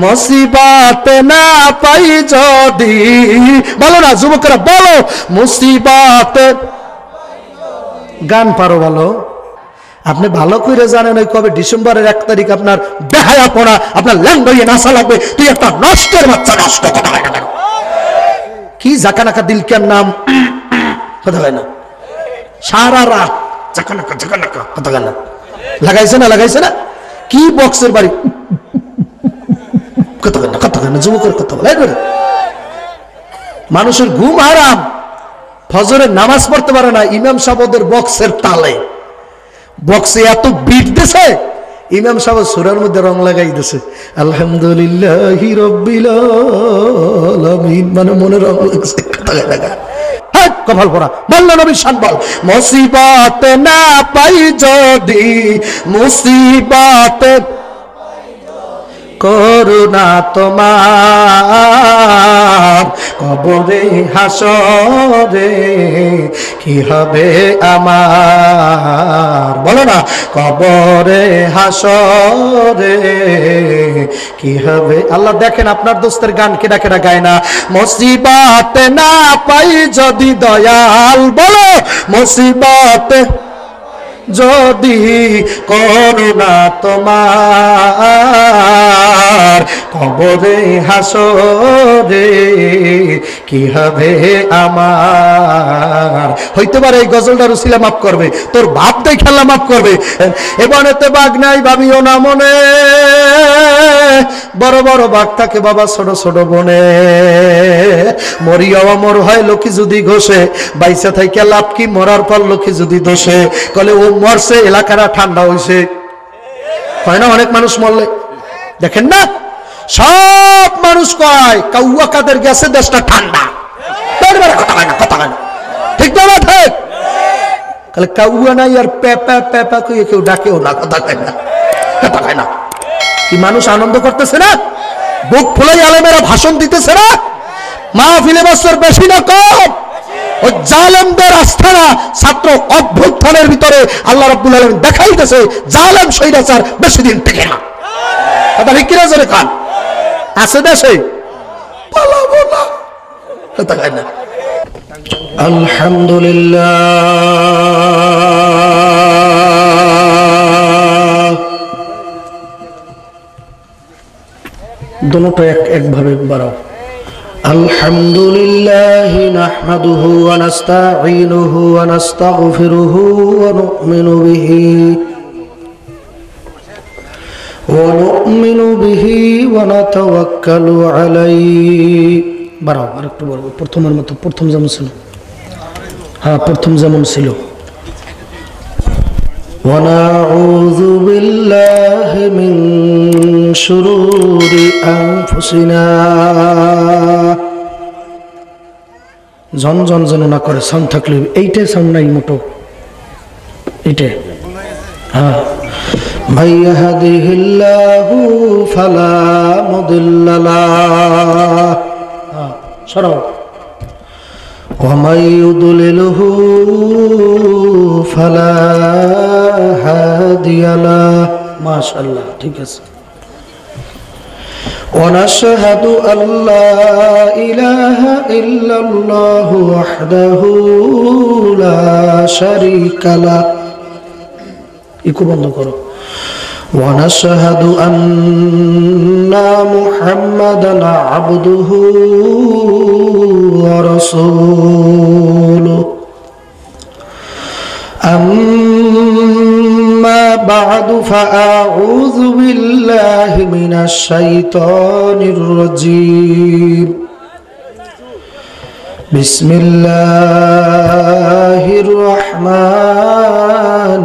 মুসিবত না পাই যদি, বলো না যুবকরা বলো, মুসিবত। গান পারো বলো। আপনি ভালো করে জানেন ওই কবে ডিসেম্বরের 1 তারিখ আপনার বেহায়া পড়া, আপনার ল্যাঙ্গইয়ে নাচা লাগবে। তুই একটা নষ্টের বাচ্চা, নষ্ট কথা হয় না কেন? কি জাকানাকা দিলকের নাম কথা হয় না, সারা রাত জাকানাকা জাকানাকা কথা হয় না, লাগাইছে না লাগাইছে না, কি বক্সের বাড়ি কথা হয় না, কথা হয় না, যুবকের কথা বলে। মানুষের ঘুম হারাম, ফজরের নামাজ পড়তে পারে না ইমাম সাহেবদের বক্সের তালে। বক্সে এত বিট দিছে, ইমাম সাহেব সূরার মধ্যে রং লাগাই দিছে, আলহামদুলিল্লাহি রাব্বিল আলামিন, মানে মনে রং লাগছে। কপাল পড়া বললো নবী শান বল, মুসিবত না পাই যদি, মুসিবত করুণা তোমার, কবরে হাসরে কি হবে আমার, বলো না, কবরে হাসরে কি হবে। আল্লাহ দেখেন আপনার দোস্তের গান কেডা কেডা গায় না, মুসিবত না পাই যদি দয়াল, বলো মুসিবত যদি করুণা তোমার, কবরে হাসরে কি হবে আমার। হইতে পারে এই গজলটার উসিলা মাফ করবে, তোর বাপ তাই খেলা মাফ করবে। এবারেতে বাঘ নাই ভাবিও না মনে, বড় বড় বাঘ থাকে বাবা ছোট ছোট বনে। মরিয়াও অমর হয় লোকে যদি ঘষে, বাইসা থাইকে লাভ কি, মরার পর লোকে যদি দোষে। কলে ও মরছে এলাকাটা ঠান্ডা হইছে, হয় না? অনেক মানুষ মরলে দেখেন না, সব মানুষ কয় কাউয়া কাদের গেছে দেশটা ঠান্ডা, কথা হয় না, কথা হয় না, ঠিক না? ঠিক তাহলে কাউয়া নাই আর পেপা পেপা কইয়ে কেউ ডাকেও না, কথা হয় না, কথা হয় না। কি মানুষ আনন্দ করতেছে না? বুক ফুলাই আলেমেরা ভাষণ দিতেছে না? মাহফিলে বছর বেশি না কম? ওই জালেমদের আস্থানা ছাত্র অভ্যুত্থানের ভিতরে আল্লাহ রাব্বুল আলামিন দেখাইতেছে জালেম স্বৈরাচার বেশি দিন টিকে না। কথা ঠিক কিনা জোরে খান? আছে দেশে পালাবো না, কথা হয় না। আলহামদুলিল্লাহ, দোনোটা একভাবে বাড়াও। আলহামদুলিল্লাহি নাহমাদুহু ওয়া নাস্তাঈনুহু ওয়া নাস্তাগফিরুহু ওয়া নু'মিনু বিহি ওয়া নাতাওয়াক্কালু আলাইহি। বাড়াও, আরেকটু বলবো, প্রথমের মতো, প্রথম যেমন ছিল, হ্যাঁ প্রথম যেমন ছিল। ওয়া নাউযু বিল্লাহি মিন শুরুরি আনফুসিনা, ঝনঝন যেন না করে, সাউন্ড থাকলে এইটাই সাউন্ড নাই মোটো, এইটাই। হ্যাঁ, মান ইয়াহদিহিল্লাহু ফালা মুদিল্লা লাহু, হ্যাঁ সরাও, ওয়া মান ইউদ্লিলহু ফালা হাদিয়া লাহু। মাশাআল্লাহ, ঠিক আছে। ونشهد أن لا إله إلا الله وحده لا شريك له, ইকো বন্ধ করো। ونشهد أن محمدا عبده ورسوله, أما بعد فأعوذ بالله من الشيطان الرجيم. بسم الله الرحمن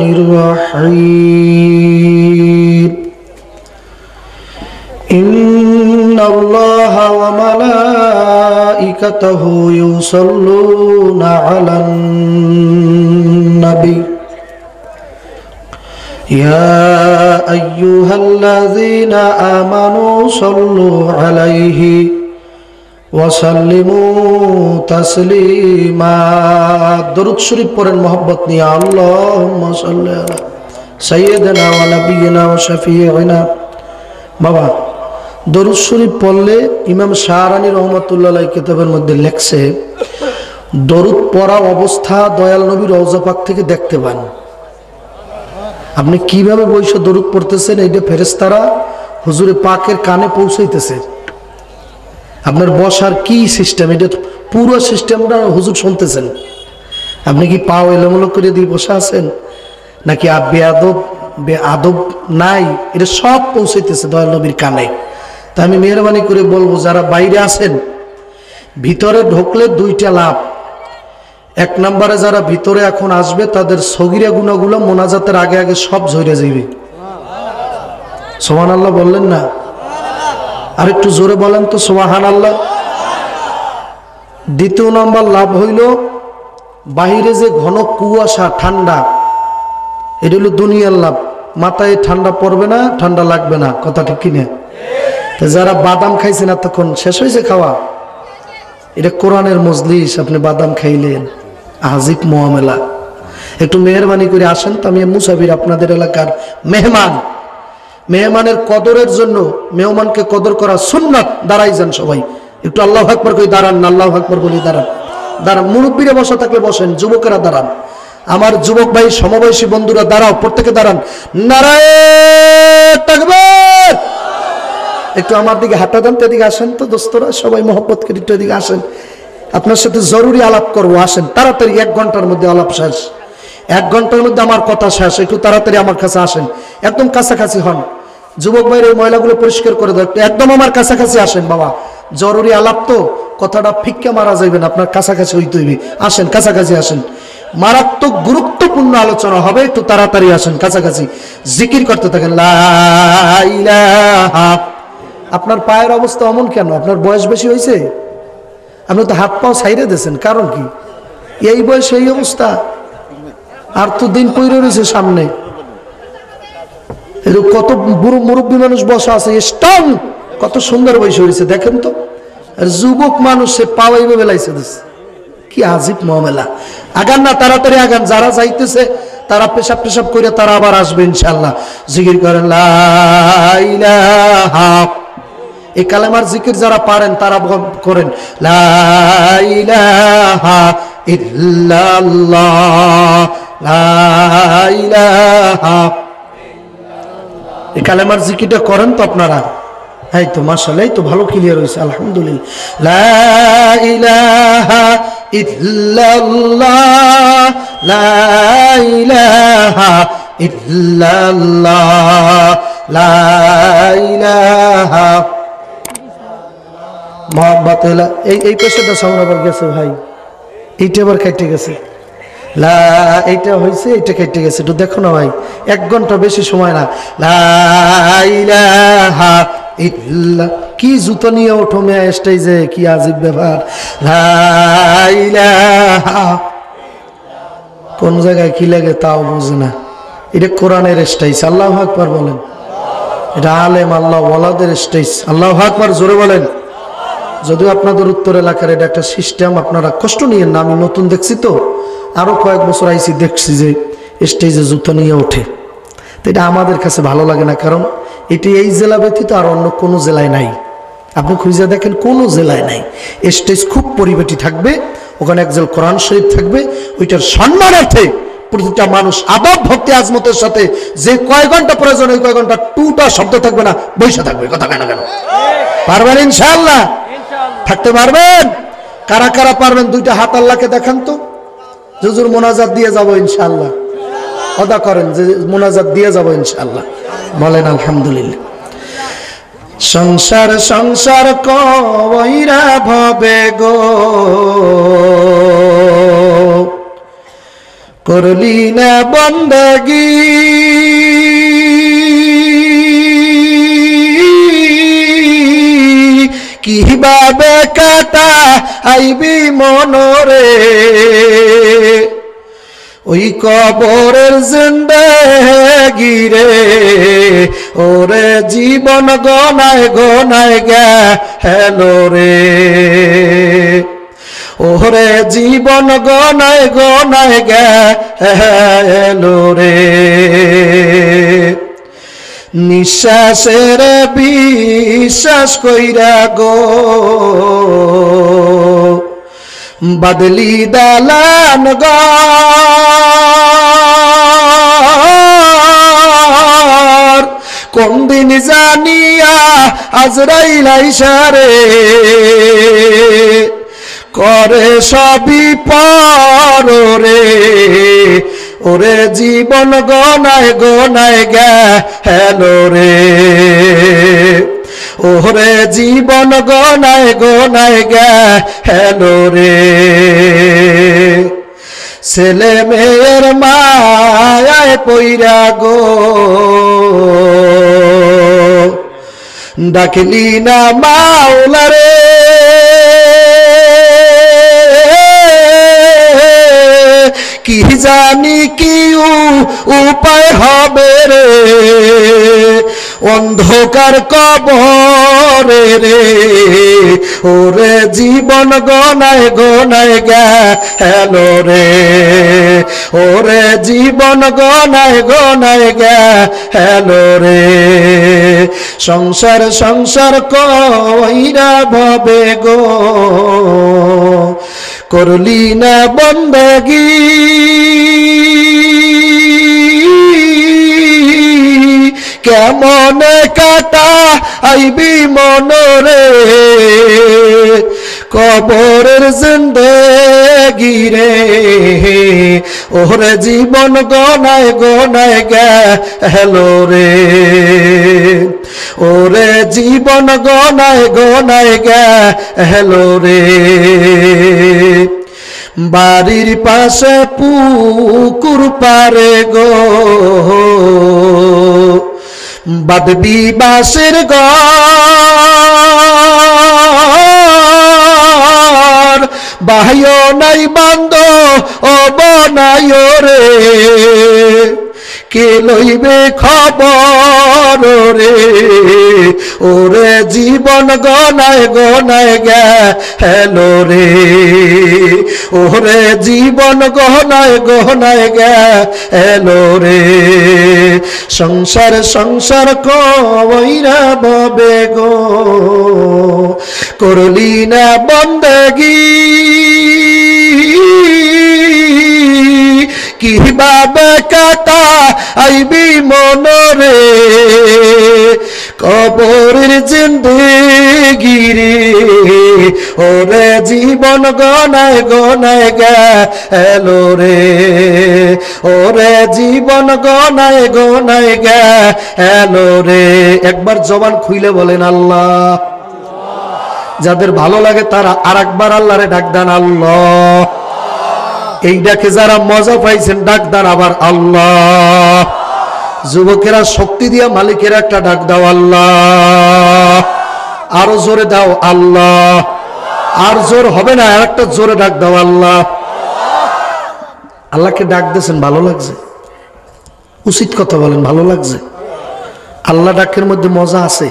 الرحيم. إن الله وملائكته يصلون على النبي يا أيها الذين آمنوا صلوا عليه وسلموا تسليما. درود شريف পড়েন মোহাম্মত নিয়ে, আল্লাহুম্মা সাল্লি আলা সাইয়্যিদিনা ওয়া নাবিয়িনা ওয়া শাফিঈনা। বাবা দরুদ শরীফ পড়লে ইমাম শাহরানী রহমাতুল্লাহ আলাইহি কিতাবের মধ্যে লেখছে দরুদ পড়া অবস্থা দয়াল নবী রওজা পাক থেকে দেখতে পান। আপনি কিভাবে বসে দরুদ পড়তেছেন এইটা ফেরেশতারা হুজুরে পাকের কানে পৌঁছাইতেছে। আপনার বসার কি সিস্টেম, এটা পুরো সিস্টেমটা হুজুর শুনতেছেন। আপনি কি পাও এলোমেলো করে দিয়ে বসে আছেন নাকি আদব নাই, এটা সব পৌঁছাইতেছে দয়াল নবীর কানে। তা আমি মেহরবানি করে বলবো যারা বাইরে আছেন, ভিতরে ঢুকলে দুইটা লাভ। এক নম্বরে যারা ভিতরে এখন আসবে তাদের সগীরা গুনাহগুলো মোনাজাতের আগে আগে সব ঝরে যাবে। সুবহানাল্লাহ বললেন না? আর একটু জোরে বলেন তো সুবহানাল্লাহ। দ্বিতীয় নম্বর লাভ হইল বাহিরে যে ঘন কুয়াশা ঠান্ডা, এটা হলো দুনিয়ার লাভ। মাথায় ঠান্ডা পড়বে না, ঠান্ডা লাগবে না, কথা ঠিক কিনা? যারা বাদাম খাইছেন এতক্ষণ শেষ হয়েছে খাওয়া, এটা কোরআনের মজলিস, আপনি বাদাম খাইলেন, আজিব মুআমেলা। একটু মেহরবানি করে আসেন তো, আমি মুসাফির, আপনাদের এলাকার মেহমান। মেহমানের কদরের জন্য মেহমানকে কদর করা সুন্নাত। দাঁড়াই যান সবাই, একটু আল্লাহু আকবার কই দাঁড়ান না, আল্লাহু আকবার বলি দাঁড়ান। দাঁড়ান, মুরব্বীরা বসা থাকলে বসেন, যুবকেরা দাঁড়ান, আমার যুবক ভাই সমবয়সী বন্ধুরা দাঁড়াও, প্রত্যেকে দাঁড়ান। নারায়ে তাকবীর। একটু আমার দিকে হাঁটা দেন তো, এদিকে আসেন তো দোস্তরা, সবাই মহব্বত করে একটু এদিকে আসেন, আপনার সাথে জরুরি আলাপ করবো। আসেন তাড়াতাড়ি, 1 ঘন্টার মধ্যে আলাপ শেষ, 1 ঘন্টার মধ্যে আমার কথা শেষ। একটু তাড়াতাড়ি আমার কাছে আসেন, একদম কাছাকাছি হন। যুবক ভাইয়ের এই ময়লাগুলো পরিষ্কার করে দাও, একদম আমার কাছাকাছি আসেন বাবা, জরুরি আলাপ তো, কথাটা ফিক্কা মারা যাইবেন, আপনার কাছাকাছি হইতে হইবে। আসেন, কাছাকাছি আসেন, মারাত্মক গুরুত্বপূর্ণ আলোচনা হবে, একটু তাড়াতাড়ি আসেন কাছাকাছি। জিকির করতে থাকেন লা ইলাহা। আপনার পায়ের অবস্থা অমন কেন? আপনার বয়স বেশি হয়েছে? আপনি তো হাত পাও ছাইড়ে দিয়েছেন, কারণ কি? এই বয়স এই অবস্থা, আর তো দিন পইরে রয়েছে সামনে। কত বুড়ো মুরব্বী মানুষ বসা আছে স্ট্রং, কত সুন্দর বয়স হয়েছে দেখেন তো। আর যুবক মানুষ সে পাও এইভাবে লাইছে দিচ্ছে, কি আজিব মামলা। আগান না, তাড়াতাড়ি আগান। যারা যাইতেছে তারা পেশাব পেশাব করে তারা আবার আসবে ইনশাআল্লাহ। জিকির করেন লা ইলাহা। এই কালেমার জিকির যারা পারেন তারা করেন লা ইলাহা ইল্লাল্লাহ, লা ইলাহা। এই কালেমার জিকিরটা করেন তো আপনারা? এই তো মাশাআল্লাহ, এই তো ভালো ক্লিয়ার হয়েছে, আলহামদুলিল্লাহ। লা ইলাহা ইল্লাল্লাহ, লা ইলাহা ইল্লাল্লাহ, লা ইলাহা। মোহাম্মদ এই পেশাটা সাউন্ড আবার গেছে ভাই, এইটা আবার কেটে গেছে। লা এইটা হয়েছে, এইটা কেটে গেছে, একটু দেখো না ভাই, 1 ঘন্টা বেশি সময় না। লা ইলাহা ইল্লাল্লাহ। কি জুতো নিয়ে ওঠো মেয়া স্টেজে, কি আজীব ব্যাপার। লা ইলাহা, কোন জায়গায় কি লাগে তাও বুঝে না। এটা কোরআনের স্টেজ, আল্লাহু আকবার বলেন। এটা আলেম আল্লাহ ওয়ালাদের স্টেজ, আল্লাহু আকবার জোরে বলেন। যদিও আপনাদের উত্তর এলাকার এটা একটা সিস্টেম, আপনারা কষ্ট নিয়েন না, আমি নতুন দেখছি তো, আরো কয়েক বছর আইসি দেখছি যে স্টেজে জুতো নিয়ে ওঠে। তো এটা আমাদের কাছে ভালো লাগে না, কারণ এটি এই জেলা ব্যতীত আর অন্য কোনো জেলায় নাই। আপনি খুঁজে দেখেন কোনো জেলায় নাই। স্টেজ খুব পরিপাটি থাকবে, ওখানে একজন কোরআন শরীফ থাকবে, ওইটার সম্মানার্থে প্রতিটা মানুষ আদব ভক্তি আজমতের সাথে যে কয় ঘন্টা প্রয়োজন ওই কয় ঘন্টা টুটা শব্দ থাকবে না, বৈশা থাকবে। কথা কেন কেন পারবেন? ইনশাআল্লাহ থাকতে পারবেন। কারা কারা পারবেন? 2টা হাত আল্লাহকে দেখান তো। হুজুর মোনাজাত দিয়ে যাব ইনশাআল্লাহ, ওয়াদা করেন যে মোনাজাত দিয়ে যাব ইনশাআল্লাহ। বলেন আলহামদুলিল্লাহ। সংসার সংসার কইরা ভবে গো, করলি না বন্দেগী, কিভাবে কাটা আইবি মনরে, ওই কবরের জিন্দেগি রে, ওরে জীবন গনায় গনায় গেল রে, ওরে জীবন গনায় গনায় গেল রে। নিঃশ্বাসের বিশ্বাস কইরা গো বদলি দালান ঘর কোন দিন জানিয়া আজরাইল আইসা রে করে সবই পর রে ওরে জীবন গনায় গনায় গেল রে ওরে জীবন গনায় গনায় গেল রে ছেলে মেয়ের মায়ায় পইরা গো ডাকলি না মাওলা রে কি জানি কি উপায় হবে রে অন্ধকার কবরে রে ওরে জীবন গনায় গনায় গেল রে ওরে জীবন গনায় গনায় গেল রে সংসার সংসার কইরা ভবে গো করলি না বন্দগি কেমন কাটা আইবি মনরে কবরের জিন্দেগি রে ওরে জীবন গনায় গনায় গেল রে ওরে জীবন গনায় গনায় গেল রে বাড়ির পাশে পুকুর পারে গো বাদবি বাসের ঘর বাহিও নাই বান্দ ও বনায় রে কে লইবে খবর রে ওরে জীবন গনায় গনায় গেল রে ওরে জীবন গনায় গনায় গেল রে সংসার সংসার কইরা ববে গো করলি না বন্দগি কিভাবে কাটা আইবি মনরে কবরের জিন্দেগি রে ওরে জীবন গনায় গনায় গেল রে ওরে জীবন গনায় গনায় গেল রে একবার জবান খুইলে বলেন আল্লাহ যাদের ভালো লাগে তারা আরেকবার আল্লাহরে ডাক দেন আল্লাহ এই ডাকে যারা মজা পাইছেন ডাক দেন আবার আল্লাহ যুবকেরা শক্তি দিয়া মালিকের একটা ডাক দাও আল্লাহ আরো জোরে দাও আল্লাহ আর জোর হবে না আর একটা জোরে ডাক দাও আল্লাহ আল্লাহকে ডাক দিয়েছেন ভালো লাগছে উচিত কথা বলেন ভালো লাগছে আল্লাহ ডাকের মধ্যে মজা আছে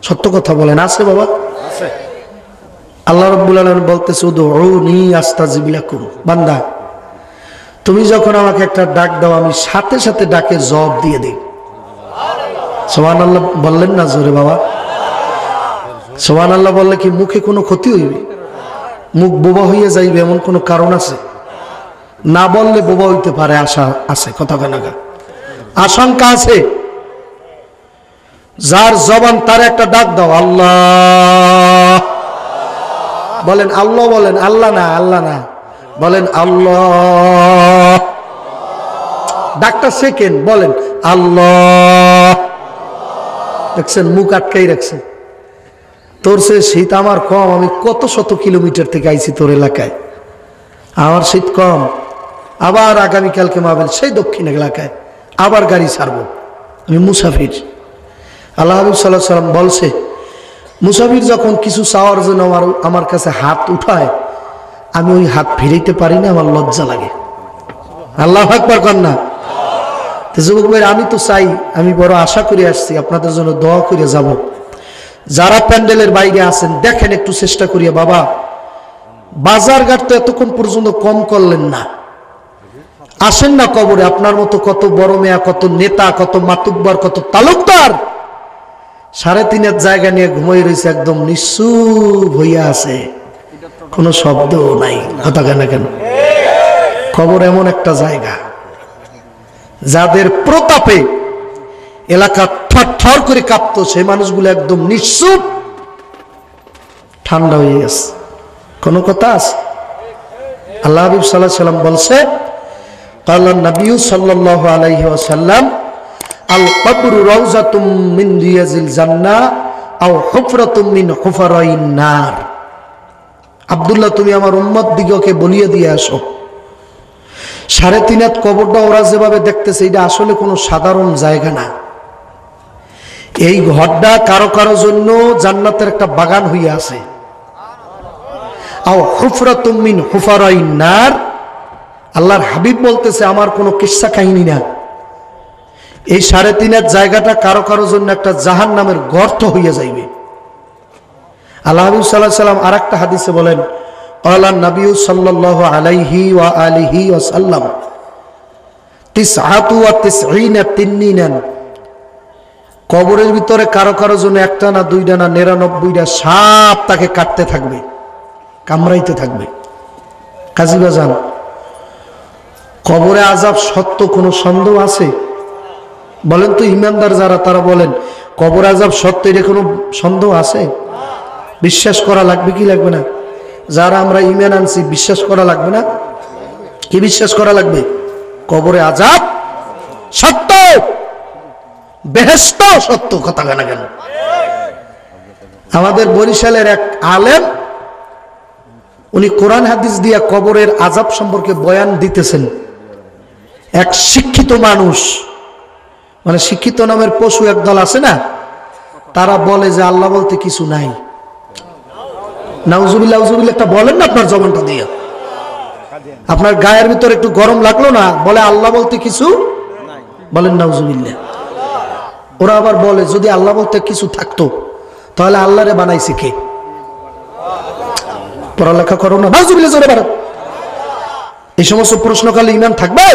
সত্য কথা বলেন আছে বাবা আছে আল্লাহ রাব্বুল আলামিন বলতেছে উদউনি আস্তাজিব লাকুম বান্দা তুমি যখন আমাকে একটা ডাক দাও আমি সাথে সাথে ডাকের জবাব দিয়ে দেই সুবহানাল্লাহ বললেন না জোরে বাবা সুবহানাল্লাহ বললে কি মুখে কোনো ক্ষতি হইবে মুখ বোবা হয়ে যাইবে এমন কোনো কারণ আছে না বললে বোবা হইতে পারে আশা আছে কথা কানাগা আশঙ্কা আছে যার জবান তার একটা ডাক দাও আল্লাহ বলেন আল্লাহ বলেন আল্লাহ না বলেন আল্লাহ ডাক্তার সেকেন্ড বলেন আল্লাহ দেখছেন মুখ আটকাই রাখছেন তোর সে শীত আমার কম আমি কত শত কিলোমিটার থেকে আইছি তোর এলাকায় আমার শীত কম আবার আগামীকালকে মাবেন সেই দক্ষিণ এলাকায় আবার গাড়ি ছাড়বো আমি মুসাফির আল্লাহ হাবিব সাল্লাল্লাহু আলাইহি ওয়াসাল্লাম বলছে মুসাফির যখন কিছু চাওয়ার জন্য আমার কাছে হাত উঠায় আমি ওই হাত ফিরাইতে পারি না আমার লজ্জা লাগে আল্লাহু আকবার কন্যা তো যুবক ভাই আমি তো চাই আমি বড় আশা করে আসছি আপনাদের জন্য দোয়া করে যাব যারা প্যান্ডেলের বাইরে আছেন দেখেন একটু চেষ্টা করিয়া বাবা বাজার ঘাট তো এতক্ষণ পর্যন্ত কম করলেন না আসেন না কবরে, আপনার মতো কত বড় মেয়া, কত নেতা, কত মাতুব্বর, কত তালুকদার 3.5 জায়গা নিয়ে ঘুমাই রয়েছে, একদম নিশ্চুপ হইয়া আছে, কোনো শব্দ নাই। কথা কেন কেন? কবর এমন একটা জায়গা যাদের প্রতাপে এলাকা থরথর করে কাঁপতো, সেই মানুষগুলো একদম নিশ্চুপ ঠান্ডা হয়ে গেছে। কোনো কথা আছে? আল্লাহ হাবিব সাল্লাল্লাহু আলাইহি ওয়াসাল্লাম বলছে, قال النبي صلى الله عليه وسلم القبر روضة من رياض الجنة أو حفرة من حفر النار। আব্দুল্লাহ, তুমি আমার উম্মত দিগকে বলিয়ে দিয়ে আসো, 3.5 হাত কবরটা ওরা যেভাবে দেখতেছে এটা আসলে কোনো সাধারণ জায়গা না। এই ঘরটা কারো কারো জন্য জান্নাতের একটা বাগান হইয়া আছে। আও হুফরাতুম মিন হুফারাইন নার, আল্লাহর হাবিব বলতেছে আমার কোনো কিস্সা কাহিনী না, এই 3.5 হাত জায়গাটা কারো কারো জন্য একটা জাহান্নামের গর্ত হইয়া যাইবে। আল্লাহ হাবিব সাল্লাল্লাহু আলাইহি ওয়াসাল্লাম আরেকটা হাদিসে বলেন, ক্বালা নবী সাল্লাল্লাহু আলাইহি ওয়া আলিহি ওয়াসাল্লাম 99 তিন্নিনান, কবরের ভিতরে কারো কারো জন্য একটা না দুইটা না 99টা সাপ তাকে কাটতে থাকবে, কামড়াইতে থাকবে। কাজী বাজান, কবরে আযাব সত্য কোনো সন্দেহ আছে? বলেন তো, ইমানদার যারা তারা বলেন কবর আযাব সত্য, এটা কোনো সন্দেহ আছে? বিশ্বাস করা লাগবে কি লাগবে না? যারা আমরা ঈমান আনছি বিশ্বাস করা লাগবে না? কি বিশ্বাস করা লাগবে? কবরে আযাব সত্য, বেহেশত সত্য। কথা কেন কেন? আমাদের বরিশালের এক আলেম, উনি কোরআন হাদিস দিয়া কবরের আযাব সম্পর্কে বয়ান দিতেছেন। এক শিক্ষিত মানুষ, মানে শিক্ষিত নামের পশু একদল আছে না, তারা বলে যে আল্লাহ বলতে কিছু নাই। নাউজুবিল্লাহ নাউজুবিল্লাহ একটা বলেন না আপনার জবানটা দিয়ে, আপনার গায়ের ভিতরে একটু গরম লাগলো না, বলে আল্লাহ বলতে কিছু, বলেন নাউজুবিল্লাহ। ওরা আবার বলে যদি আল্লাহ বলতে কিছু থাকতো তাহলে আল্লাহরে বানাইছে কে? পড়ালেখা করো না, নাউজুবিল্লাহ জোরে বলো। এই সমস্ত প্রশ্ন করলে ঈমান থাকবে?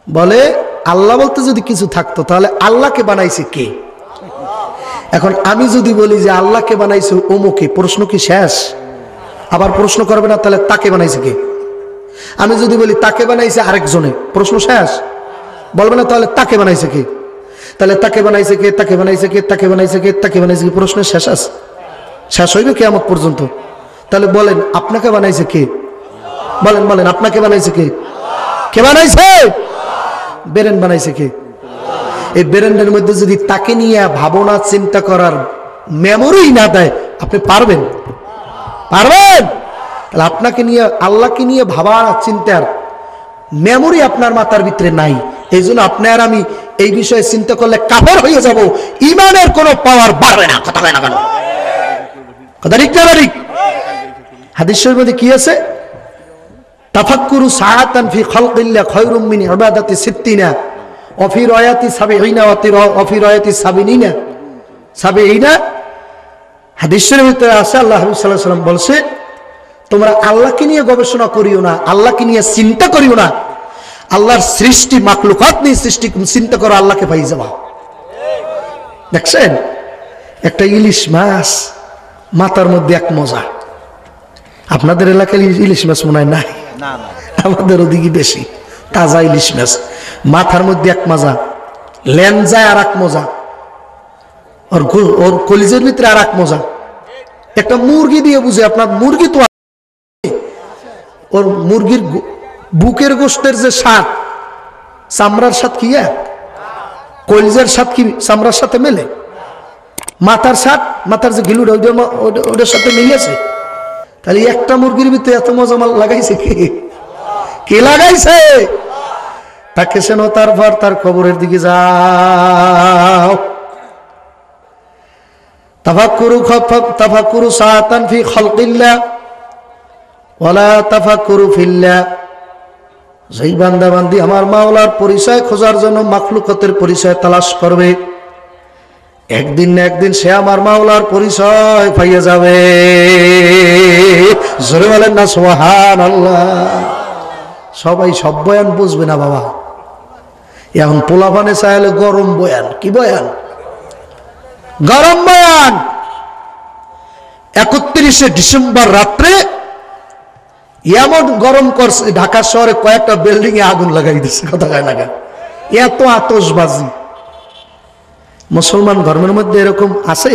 বলে আল্লাহ বলতে যদি কিছু থাকতো তাহলে আল্লাহকে বানাইছে কে? এখন আমি যদি বলি যে আল্লাহকে বানাইছে অমুকে, প্রশ্ন কি শেষ? আবার প্রশ্ন করবে না তাহলে তাকে বানাইছে কে? আমি যদি বলি তাকে বানাইছে আরেকজনে, প্রশ্ন শেষ? বলবে না তাহলে তাকে বানাইছে কে? তাহলে তাকে বানাইছে কে, তাকে বানাইছে কে, তাকে বানাইছে কে, তাকে বানাইছে কে, প্রশ্ন শেষ আছে? শেষ হইবে কিয়ামত পর্যন্ত। তাহলে বলেন আপনাকে বানাইছে কে? বলেন বলেন আপনাকে বানাইছে কে? কে বানাইছে? ব্রেন বানাইছে কে? এই ব্রেনের মধ্যে যদি তাকে নিয়ে ভাবনা চিন্তা করার মেমোরি না দেয়, আপনি পারবেন? পারবেন? তাহলে আপনাকে নিয়ে, আল্লাহকে নিয়ে ভাবা চিন্তার মেমোরি আপনার মাথার ভিতরে নাই। এই জন্য আপনি আর আমি এই বিষয়ে চিন্তা করলে কাফের হয়ে যাব, ইমানের কোনো পাওয়ার বাড়বে না। কথা হয় না কেন? কথা ঠিক না ঠিক? হাদিস শরীফের মধ্যে কি আছে? তাফাক্কুরু সাআতান ফি খালকিল্লাহ খায়রুম মিন ইবাদাতি সিত্তিনা ওয়া ফি রায়াতি সাবিঈনা ওয়া ফি রায়াতি সাবিঈনা। হাদিস শরীফের ভিতরে আছে, আল্লাহ হাবিব সাল্লাল্লাহু আলাইহি ওয়াসাল্লাম বলছে, তোমরা আল্লাহকে নিয়ে গবেষণা করিও না, আল্লাহকে নিয়ে চিন্তা করিও না, আল্লাহর সৃষ্টি মাখলুকাত নিয়ে সৃষ্টি চিন্তা করো, আল্লাহকে পাই যাবা। দেখছেন একটা ইলিশ মাছ মাথার মধ্যে এক মজা। আপনাদের এলাকায় ইলিশ মাছ মনে হয় নাই, আমাদের ওদিকে বেশি তাজা ইলিশ মাছ, মাথার মধ্যে এক মজা, লেনজায় আর এক মজা, ওর কলিজের ভিতরে আর এক মজা। একটা মুরগি দিয়ে বুঝে, আপনার মুরগি তো ওর মুরগির বুকের গোশতের যে স্বাদ চামড়ার স্বাদ কি এক? কলিজের স্বাদ কি চামড়ার সাথে মেলে? মাথার স্বাদ, মাথার যে গিলুটা ওটার সাথে মিলেছে? তাহলে একটা মুরগির ভিতরে এত মজা লাগাইছে কে? কে লাগাইছে? তাকে সেন, তারপর তার খবরের দিকে যাও। তাফাক্কুরু সাআতান ফি খালকিল্লাহ ওয়ালা তাফাক্কুরু ফিল্লাহ। যেই বান্দা বান্দি আমার মাওলার পরিচয় খোঁজার জন্য মাখলুকাতের পরিচয় তালাশ করবে, একদিন না একদিন সে আমার মাওলার পরিচয় পাইয়া যাবে। জোরে বলেন না সুবহানাল্লাহ। সবাই সব বয়ান বুঝবে না বাবা। এখন পোলাপানে চাইলে গরম বয়ান, কি বয়ান? গরম বয়ান। 31শে ডিসেম্বর রাত্রে এমন গরম করছে, ঢাকা শহরে কয়েকটা বিল্ডিং এ আগুন লাগাই দিচ্ছে, কথা কয় না, এত আতশবাজি। মুসলমান ধর্মের মধ্যে এরকম আছে?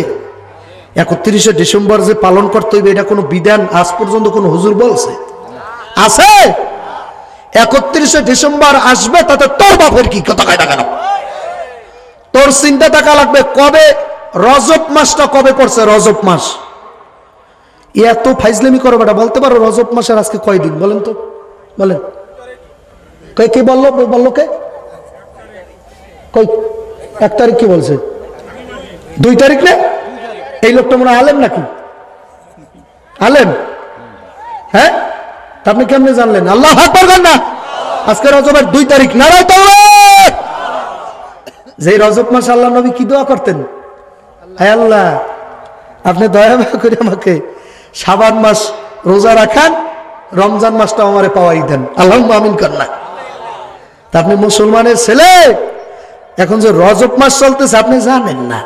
31শে ডিসেম্বর যে পালন করতে হইবে এটা কোনো বিধান আজ পর্যন্ত কোনো হুজুর বলছে আছে? 31শে ডিসেম্বর আসবে, তাতে তোর বাপের কি, কথা কয় না কেন? তোর চিন্তা থাকা লাগবে কবে রজব মাসটা কবে পড়ছে। রজব মাস এত ফাইজলামি করো বেটা, বলতে পারো রজব মাসের আজকে কয়দিন বলেন তো, বলেন। কে বললো, বললো কে? কই 1 তারিখ কি বলছে? 2 তারিখ না? এই লোকটা মনে হয় আলেম নাকি? আলেম? হ্যাঁ, আপনি কেমনে জানলেন? আল্লাহ আকবার করেন না। আজকে রজবের 2 তারিখ। নারায়ে তাকবীর। যে রজব মাস আল্লাহ নবী কি দোয়া করতেন? হে আল্লাহ, আপনি দয়া করে আমাকে শাবান মাস রোজা রাখান, রমজান মাসটা আমারে পাওয়াই দেন, আল্লাহুম্মা আমিন কর না। তা আপনি মুসলমানের ছেলে, এখন যে রজব মাস চলতেছে আপনি জানেন না?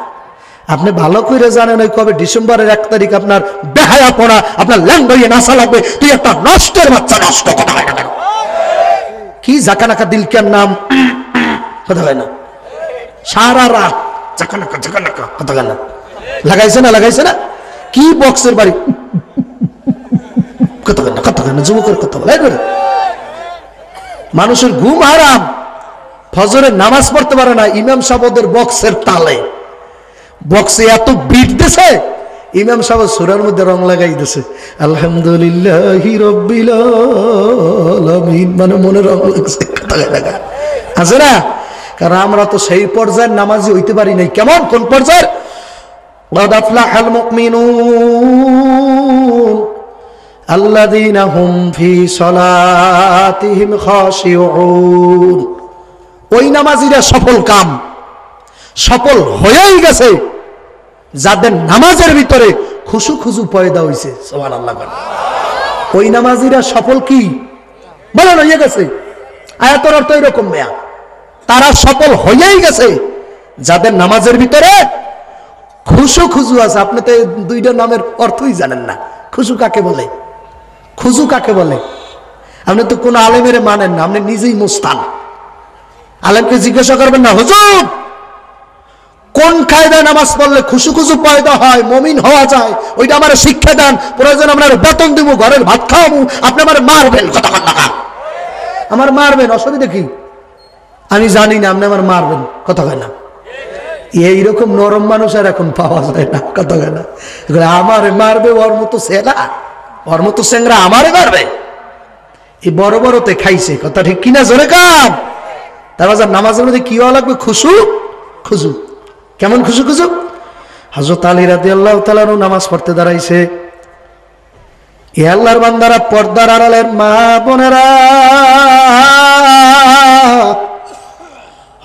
আপনি ভালো করে জানেন ওই কবে ডিসেম্বরের 1 তারিখ আপনার বেহায়া পড়া, আপনার ল্যান্ড হয়ে নাসা লাগবে। তুই একটা নষ্টের বাচ্চা, নষ্ট, কথা হয় না। কি জাকানাকা দিল কেন নাম, কথা হয় না। সারা রাত জাকানাকা জাকানাকা, কথা হয় না। লাগাইছে না, লাগাইছে না? কি বক্সের বাড়ি, কথা হয় না, কথা হয় না। যুবকের কথা বলে মানুষের ঘুম হারাম, ফজরের নামাজ পড়তে পারে না ইমাম সাহেবদের বক্সের তালে। বক্সে এত বিট দিছে, ইমাম সাহেব সূরার মধ্যে রং লাগাই দিছে, আলহামদুলিল্লাহি রাব্বিল আলামিন, মানে মনে রং লাগছে, আছে না? কারণ আমরা তো সেই পর্যায়ের নামাজি হইতে পারি নাই। কেমন, কোন পর্যায়ের? قد أفلح المؤمنون الذين هم في صلاتهم خاشعون। ওই নামাজিরা সফল কাম, সফল হয়েই গেছে যাদের নামাজের ভিতরে খুশু খুশু পয়দা হইছে। সুবহানাল্লাহ। ওই নামাজিরা সফল কি বলেন, হয়ে গেছে। আয়াতের অর্থ এরকম মেয়া, তারা সফল হয়েই গেছে যাদের নামাজের ভিতরে খুশু খুজু আছে। আপনি তো 2টা নামের অর্থই জানেন না। খুশু কাকে বলে, খুজু কাকে বলে? আপনি তো কোন আলেমের মানেন না, আপনি নিজেই মুস্তান। আলেমকে জিজ্ঞাসা করবেন না, হুজুর কোন কায়দায় নামাজ পড়লে খুশু খুশু পয়দা হয়, মুমিন হওয়া যায়, ওইটা আমার শিক্ষা দেন, প্রয়োজন আমরা বেতন দিব, ঘরের ভাত খাওয়াবো, আপনি আমার মারবেন, কথা বল না। আমার মারবেন, অসুবিধা কি? আমি জানি না, আপনি আমার মারবেন, কথা কয় না। এইরকম নরম মানুষ আর এখন পাওয়া যায় না, কথা কয় না। আমারে মারবে, ওর মতো ছেলা, ওর মতো চেংরা আমারে মারবে। এই বড় বড়তে খাইছে, কথা ঠিক কিনা? জোরে কাম। তারপর নামাজের মধ্যে কি হওয়া লাগবে? খুশু খুশু। কেমন খুশু খুশু? হযরত আলী রাদিয়াল্লাহু তাআলা নামাজ পড়তে দাঁড়াইছে। এ আল্লাহর বান্দারা, পর্দার আড়ালের মা বোনেরা,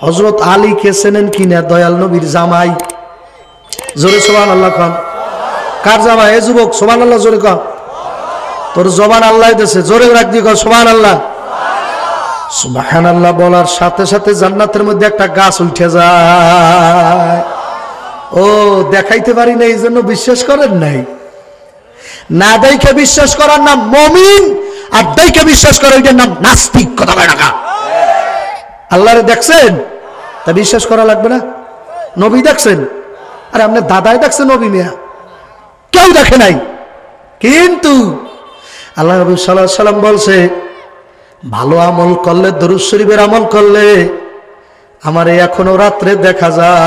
হযরত আলী কে চেনেন কিনা? দয়াল নবীর জামাই। জোরে সুবহানাল্লাহ খান। কার জামাই? এ যুবক, সুবহানাল্লাহ জোরে কর। তোর জবান আল্লাহ দিয়েছে, জোরে রাখ দিয়ে কর সুবহানাল্লাহ। সুবহানাল্লাহ বলার সাথে সাথে জান্নাতের মধ্যে একটা গাছ উঠে যায়। ও দেখাইতে পারি না, এই জন্য বিশ্বাস করেন নাই। না দেখে বিশ্বাস করার নাম মুমিন, আর দেখে বিশ্বাস করার ওইটার নাম নাস্তিক, কথা বলে না। আল্লাহরে দেখছেন, তা বিশ্বাস করা লাগবে না? নবী দেখছেন? আরে আপনার দাদাই দেখছেন নবী? মিয়া কেউ দেখে নাই। কিন্তু আল্লাহ নবী সাল্লাল্লাহু আলাইহি সাল্লাম বলছে, ভালো আমল করলে, দরুদ শরীফের আমল করলে আমারে এখনো রাত্রে দেখা যায়।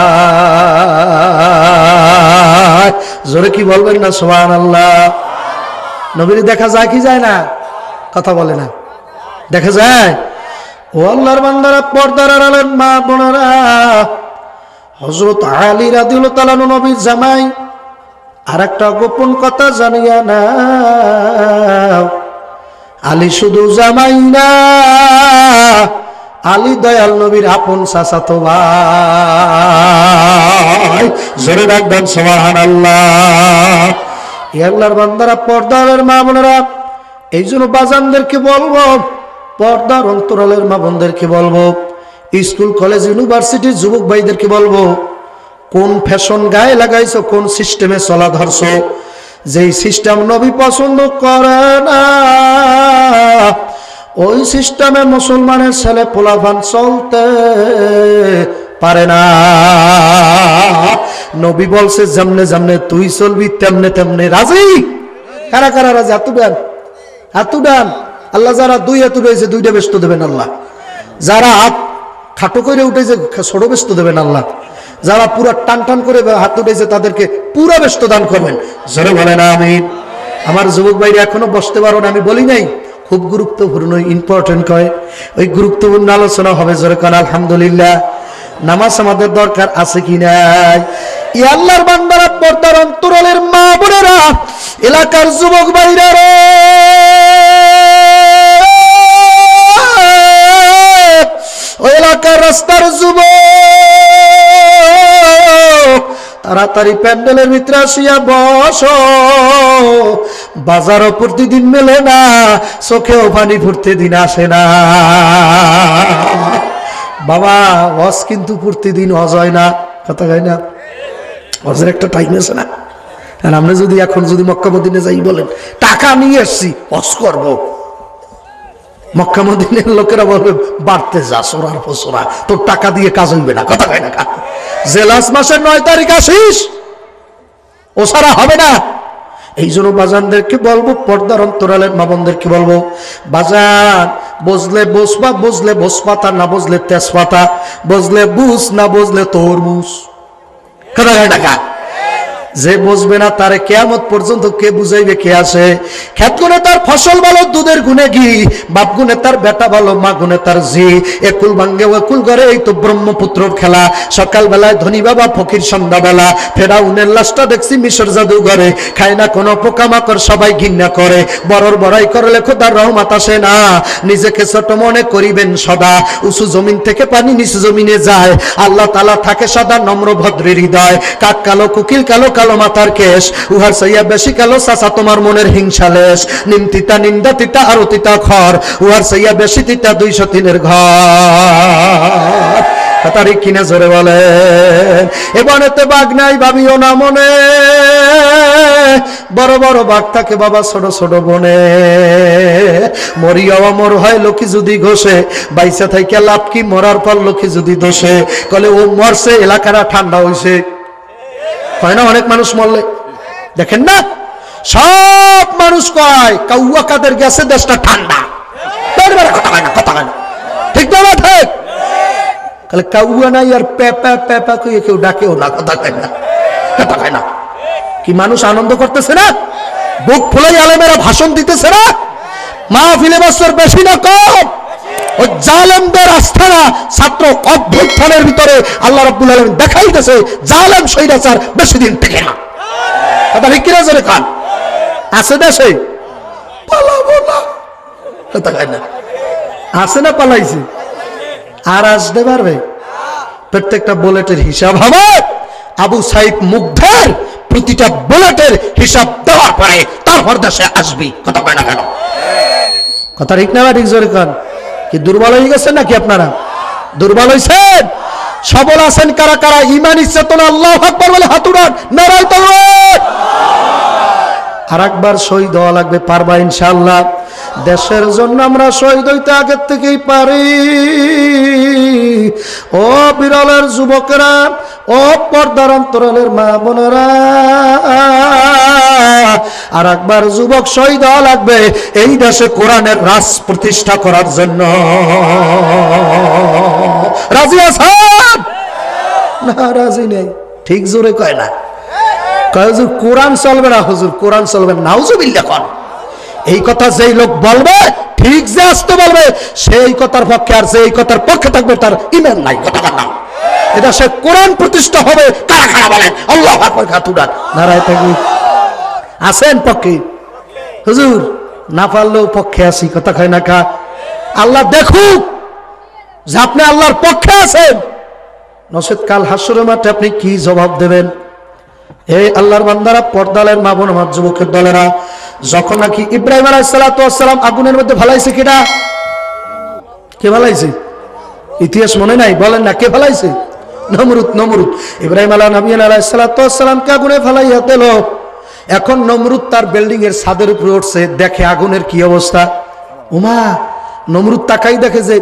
জোরে কি বলবেন না সুবহানাল্লাহ? নবীর দেখা যায় কি যায় না? কথা বলে না। দেখা যায়। ও আল্লাহর বান্দারা, পর্দার আড়ালের মা বোনেরা, হযরত আলী রাদিয়াল্লাহু তাআলা নবীর জামাই। আর একটা গোপন কথা জানিয়া নাও, আলী শুধু জামাই না, আলী দয়াল নবীর আপন চাচাতো ভাই। জোরে রাখবেন সুবহানাল্লাহ। এ আল্লাহর বান্দারা, পর্দার মা বোনেরা, এই জন্য বাজানদেরকে বলবো, পর্দার অন্তরালের মা বোনদেরকে বলবো, স্কুল কলেজ ইউনিভার্সিটির যুবক ভাইদেরকে বলবো, কোন ফ্যাশন গায়ে লাগাইছো, কোন সিস্টেমে চলা ধরছো, যেই সিস্টেম নবী পছন্দ করে না ওই সিস্টেমে মুসলমানের ছেলে পোলাপান চলতে পারে না। নবী বলছে যেমনে যেমনে তুই চলবি তেমনে তেমনে রাজি। কারা কারা রাজি? হাত উঠান, হাত উঠান। আল্লাহ যারা দুই হাত উঠেছে দুইটা ব্যস্ত দেবেন আল্লাহ। যারা হাত খাটো করে উঠেছে ছোট ব্যস্ত দেবেন আল্লাহ। যারা পুরো টান টান করে হাত উঠেছে তাদেরকে পুরো ব্যস্ত দান করবেন। জোরে বলেন আমিন। আমার যুবক ভাইরা এখনো বসতে পারো না, আমি বলি নাই, খুব গুরুত্বপূর্ণ ইম্পর্টেন্ট কয়, ওই গুরুত্বপূর্ণ আলোচনা হবে। জোরে কান আলহামদুলিল্লাহ। নামাজ আমাদের দরকার আছে কি নাই? ই আল্লাহর বান্দারা, পর্দার অন্তরালের মা বোনেরা, এলাকার যুবক ভাইরা রে, ওই এলাকার রাস্তার যুবক, তাড়াতাড়ি প্যান্ডেলের ভিতরে আসিয়া বসো। বাজারও প্রতিদিন মেলে না, চোখেও পানি প্রতিদিন আসে না। বাবা হজ কিন্তু প্রতিদিন হজ হয় না, কথা হয় না। হজের একটা টাইম আছে না। আর আমরা যদি এখন যদি মক্কা মদিনে যাই বলেন টাকা নিয়ে এসছি হজ করবো, মক্কা মদিনের লোকেরা বলবে বাড়তে যা সোরার ফসরা, তোর টাকা দিয়ে কাজ হইবে না, কথা হয় না। জেলাস মাসের 9 তারিখ আসিস, ও সারা হবে না। এই জন্য বাজানদেরকে বলবো, পর্দার অন্তরালের মা বোনদেরকে বলবো, বাজান বুঝলে বসবা, বুঝলে বসপাতা, না বুঝলে তেজপাতা, বুঝলে বুঝ, না বুঝলে তরমুজ, কথা হয় না। যে বুঝবে না তারে কিয়ামত পর্যন্ত কে বুঝাইবে, কে আসে? খেত গুনে তার ফসল ভালো, দুধের গুনে ঘি, বাপ গুনে তার বেটা ভালো, মা গুনে তার জি। একুল ভাঙ্গে একুল ঘরে, এই তো ব্রহ্মপুত্রর খেলা। সকাল বেলায় ধনী বাবা, ফকির সন্ধ্যাবেলা। ফেরাউনের লাশটা দেখছি মিশর জাদুঘরে, খায় না কোনো পোকামাকড়, সবাই ঘৃণা করে। বড়র বড়াই করলে খোদার রহমত আসে না, নিজেকে ছোট মনে করিবেন সদা। উঁচু জমিন থেকে পানি নিচু জমিনে যায়, আল্লাহ তাআলা থাকে সদা নম্র ভদ্র হৃদয়। কাক কালো, কুকিল কালো, কালো মাথার কেশ, উহার সাইয়া বেশি কালো চাচা তোমার মনের হিংসা লেশ। নিম তিতা, নিন্দা তিতা, আরো তিতা খর, উহার সাইয়া বেশি তিতা 203 ঘর। তারি কিনে জোরে বলেন। এবারেতে বাঘ নাই ভাবিও না মনে, বড় বড় বাঘ থাকে বাবা ছোট ছোট বনে। মরিয়াও অমর হয় লোকে যদি ঘষে, বাইসা থাইকা লাভ কি, মরার পর লোকে যদি দোষে। কলে ও মরছে এলাকারা ঠান্ডা হইছে, হয় না? অনেক মানুষ মরলে দেখেন না, সব মানুষ কয় কাউয়া কাদের গেছে দেশটা ঠান্ডা, কথা হয় না, কথা হয় না, ঠিক না? ঠিক তাহলে কাউয়া নাই আর পেপা পেপা কইয়ে কেউ ডাকেও না, কথা হয় না, কথা হয় না। কি মানুষ আনন্দ করতেছে না? বুক ফুলাই আলেমেরা ভাষণ দিতেছে না? মাহফিলে বছর বেশি না কম? ওই জালেমদের আস্থানা ছাত্র অভ্যুত্থানের ভিতরে আল্লাহ রাব্বুল আলামিন দেখাইতেছে জালেম স্বৈরাচার বেশি দিন টেকে না। কথা ঠিক কিনা জোরে কান? আছে দেশে পালাবো না, কথা হয় না। আছে না পালাইছে? আর আসতে পারবে? প্রত্যেকটা বুলেটের হিসাব হবে। আবু সাইদ মুগ্ধের প্রতিটা বুলেটের হিসাব দেওয়ার পরে তারপর দেশে আসবি, কথা হয় না কেন? কথা ঠিক না? ঠিক জোরে কান। কি দুর্বল হয়ে গেছেন নাকি আপনারা? দুর্বল হয়েছেন? সবল আছেন কারা কারা? ইমানি চেতনা আল্লাহু আকবার বলে হাত উঠান, নারায়ে তাকবীর। আর একবার শহীদ হওয়া লাগবে, পারবা ইনশাআল্লাহ। দেশের জন্য আমরা শহীদ হইতে আগের থেকেই পারি। ও বিরলের যুবকেরা, ও পর্দার অন্তরালের মা বোনেরা, আর একবার যুবক শহীদ হওয়া লাগবে এই দেশে কোরআনের রাজ প্রতিষ্ঠা করার জন্য। রাজি আছেন না? রাজি নেই, ঠিক জোরে কয় না। কয় হুজুর কোরআন চলবে না, হুজুর কোরআন চলবে না, নাউজুবিল্লাহ কোন। এই কথা যেই লোক বলবে, ঠিক যে আসতে বলবে, সেই কথার পক্ষে, আর যে এই কথার পক্ষে থাকবে তার ঈমান নাই, কথা না। এটা সে কোরআন প্রতিষ্ঠা হবে। কারা কারা বলেন আল্লাহু আকবার, হাত উঠান, নারায়ে তাকবীর। আছেন পক্ষে? হুজুর না পারলেও পক্ষে আছি, কথা কয় না কা? আল্লাহ দেখুক যে আপনি আল্লাহর পক্ষে আছেন, নসেদ কাল হাসরের মাঠে আপনি কি জবাব দেবেন? এই আল্লাহর বান্দারা, পর্দালের মা বোন, আমার যুবকের দলেরা, যখন নাকি ইব্রাহিম আলাইহিস সালাতু ওয়াস সালাম আগুনের মধ্যে ফালাইছে, কিনা কে ফেলাইছে? ইতিহাস মনে নাই? বলেন না কে ফেলাইছে? নমরুদ। নমরুদ ইব্রাহিম আলাইহিস সালামকে আগুনে ফেলাইয়া দিল। এখন নমরুদ তার বিল্ডিং এর ছাদের উপরে উঠছে, দেখে আগুনের কি অবস্থা। ওমা, নমরুদ তাকাই দেখে যে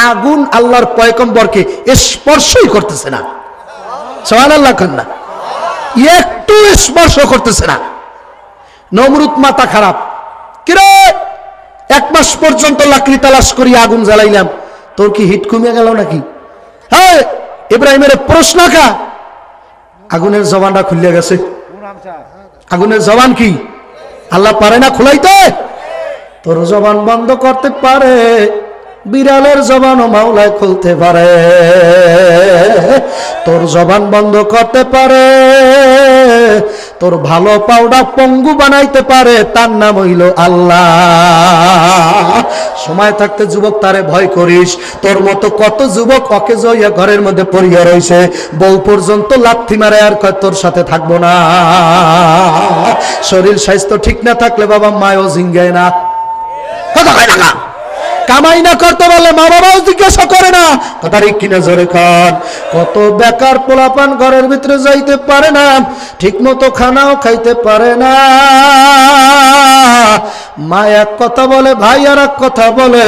আগুন আল্লাহর পয়গম্বরকে স্পর্শই করতেছে না। সুবহানাল্লাহ কন্যা, একটু স্পর্শ করতেছে না। নমরুদ মাথা খারাপ, কিরে 1 মাস পর্যন্ত লাকড়ি তালাশ করি আগুন জ্বালাইলাম, তোর কি হিট কমে গেল নাকি? হ্যাঁ, ইব্রাহিমের প্রশ্ন কা আগুনের জবানটা খুলে গেছে। আগুনের জবান কি আল্লাহ পারে না খুলাইতে? তোর জবান বন্ধ করতে পারে, বিড়ালের জবানও মাওলায় খুলতে পারে। তোর জবান বন্ধ করতে পারে, তোর ভালো পাউডা পঙ্গু বানাইতে পারে, তার নাম হইল আল্লাহ। সময় থাকতে যুবক তারে ভয় করিস। তোর মতো কত যুবক অকেজ হইয়া ঘরের মধ্যে পড়িয়া রইছে, বউ পর্যন্ত লাথি মারে আর কয় তোর সাথে থাকবো না। শরীর স্বাস্থ্য ঠিক না থাকলে বাবা মায়ও জিঙ্গায় না, কথা কয় না। কামাই না করতে বলে মা বাবাও জিজ্ঞাসা করে না, কথা ঠিক কিনা জোরে খান। কত বেকার পোলাপান ঘরের ভিতরে যাইতে পারে না, ঠিক মতো খানাও খাইতে পারে না। মা এক কথা বলে, ভাই আর এক কথা বলে,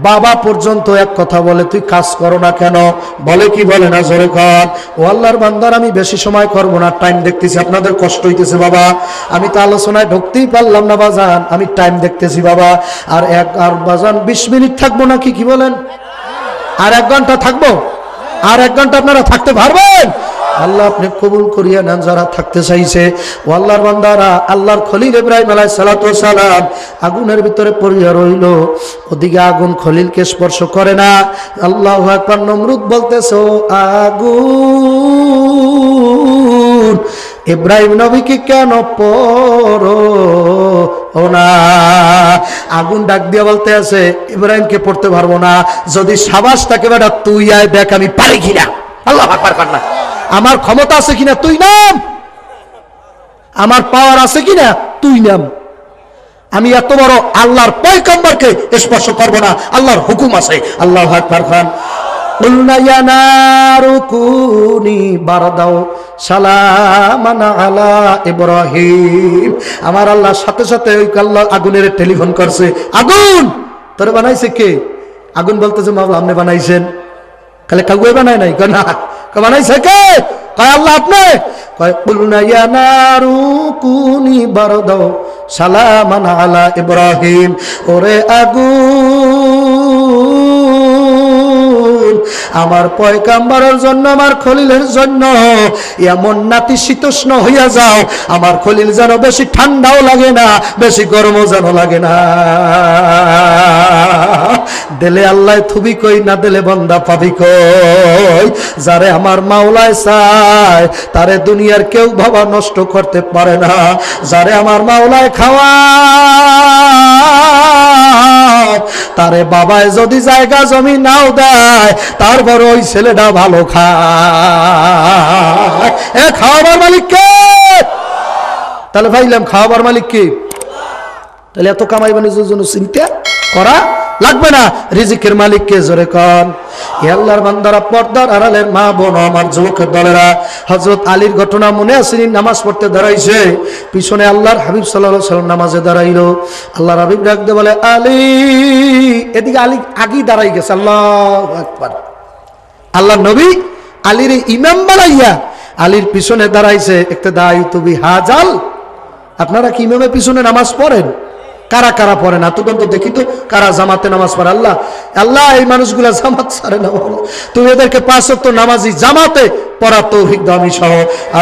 বাবা পর্যন্ত এক কথা বলে, তুই কাজ করো না কেন? বলে কি বলে না? জোরে খান। ও আল্লাহর বান্দার, আমি বেশি সময় করবো না, টাইম দেখতেছি। আপনাদের কষ্ট হইতেছে বাবা, আমি তো আলোচনায় ঢুকতেই পারলাম না বাজান, আমি টাইম দেখতেছি বাবা। আর বাজান 20 মিনিট থাকবো নাকি? কি বলেন? আর 1 ঘন্টা থাকবো? আর 1 ঘন্টা আপনারা থাকতে পারবেন? আল্লাহ আপনি কবুল করিয়া নেন যারা থাকতে চাইছে। ও আল্লাহর বান্দারা, আল্লাহর খলিল ইব্রাহিম আলাইহিস সালাম আগুনের ভিতরে পড়িয়া রইল। ওদিকে আগুন খলিলকে স্পর্শ করে না। আল্লাহু আকবার। নমরুদ বলতেছে, আগুন ইব্রাহিম নবীকে কেন পড়ো না? আগুন ডাক দিয়ে বলতে আছে, ইব্রাহিমকে পড়তে পারবো না। যদি সাবাস থাকে বেটা, তুই আয় দেখ আমি পারি কিনা। আল্লাহু আকবার কন্যা, আমার ক্ষমতা আছে কিনা তুই নাম, আমার পাওয়ার আছে কিনা তুই নাম। আমি এত বড় আল্লাহর পয়গম্বরকে স্পর্শ করব না, আল্লাহর হুকুম আছে। আল্লাহু আকবার খান। কুলনা ইয়া নারু কুনি বারদাও সালামান আলা ইব্রাহিম। আমার আল্লাহর সাথে সাথে ওই আল্লাহ আগুনের টেলিফোন করছে, আগুন তোরে বানাইছে কে? আগুন বলতেছে, মাওলা আপনি বানাইছেন। কালে কাউকে বানায় নাই, না বানাইছে কে? কয় আল্লাহ আপনি। কয় কুলনা ইয়া নারু কুনি বারদাও সালামান আলা ইব্রাহিম। ওরে আগুন, আমার পয়গম্বরের জন্য, আমার খলিলের জন্য এমন নাতিশীতোষ্ণ হইয়া যাও, আমার খলিল যেন বেশি ঠান্ডাও লাগে না, বেশি গরমও যেন লাগে না। দিলে আল্লাহ থুবি কই, না দিলে বান্দা পাবি কই। যারে আমার মাওলায় চায়, তারে দুনিয়ার কেউ বাবা নষ্ট করতে পারে না। যারে আমার মাওলায় খাওয়া, তারে বাবায় যদি জায়গা জমি নাও দেয়, তারপর ওই ছেলেটা ভালো খায়। এ খাওয়াবার মালিক কে? তাহলে ভাইলাম খাওয়াবার মালিক কে? তাহলে এত কামাই বাণিজ্যের জন্য চিন্তা করা লাগবে না। রিজিকের মালিক কে? জোরে কন। আল্লাহর বান্দারা, পর্দার আড়ালের মা বোন, আমার যুবকের দলেরা, হযরত আলীর ঘটনা মনে আছে? নামাজ পড়তে দাঁড়াইছে, পিছনে আল্লাহর হাবিব সাল্লাল্লাহু আলাইহি ওয়াসাল্লাম নামাজে দাঁড়াইলো। আল্লাহর হাবিব ডাকতে বলে, আলী। এদিকে আলী আগেই দাঁড়াই গেছে। আল্লাহু আকবার। আল্লাহর নবী আলীর ইমাম বানাইয়া আলীর পিছনে দাঁড়াইছে। ইক্তেদাইতু বিহাজাল। আপনারা কি ইমামের পিছনে নামাজ পড়েন? কারা কারা পড়ে না? তদন্ত দেখি তো কারা জামাতে নামাজ পড়ে। আল্লাহ আল্লাহ, এই মানুষগুলা জামাত ছাড়ে না, তুমি এদেরকে 5 ওয়াক্ত নামাজি জামাতে পড়া তৌফিক দাও আমি সহ।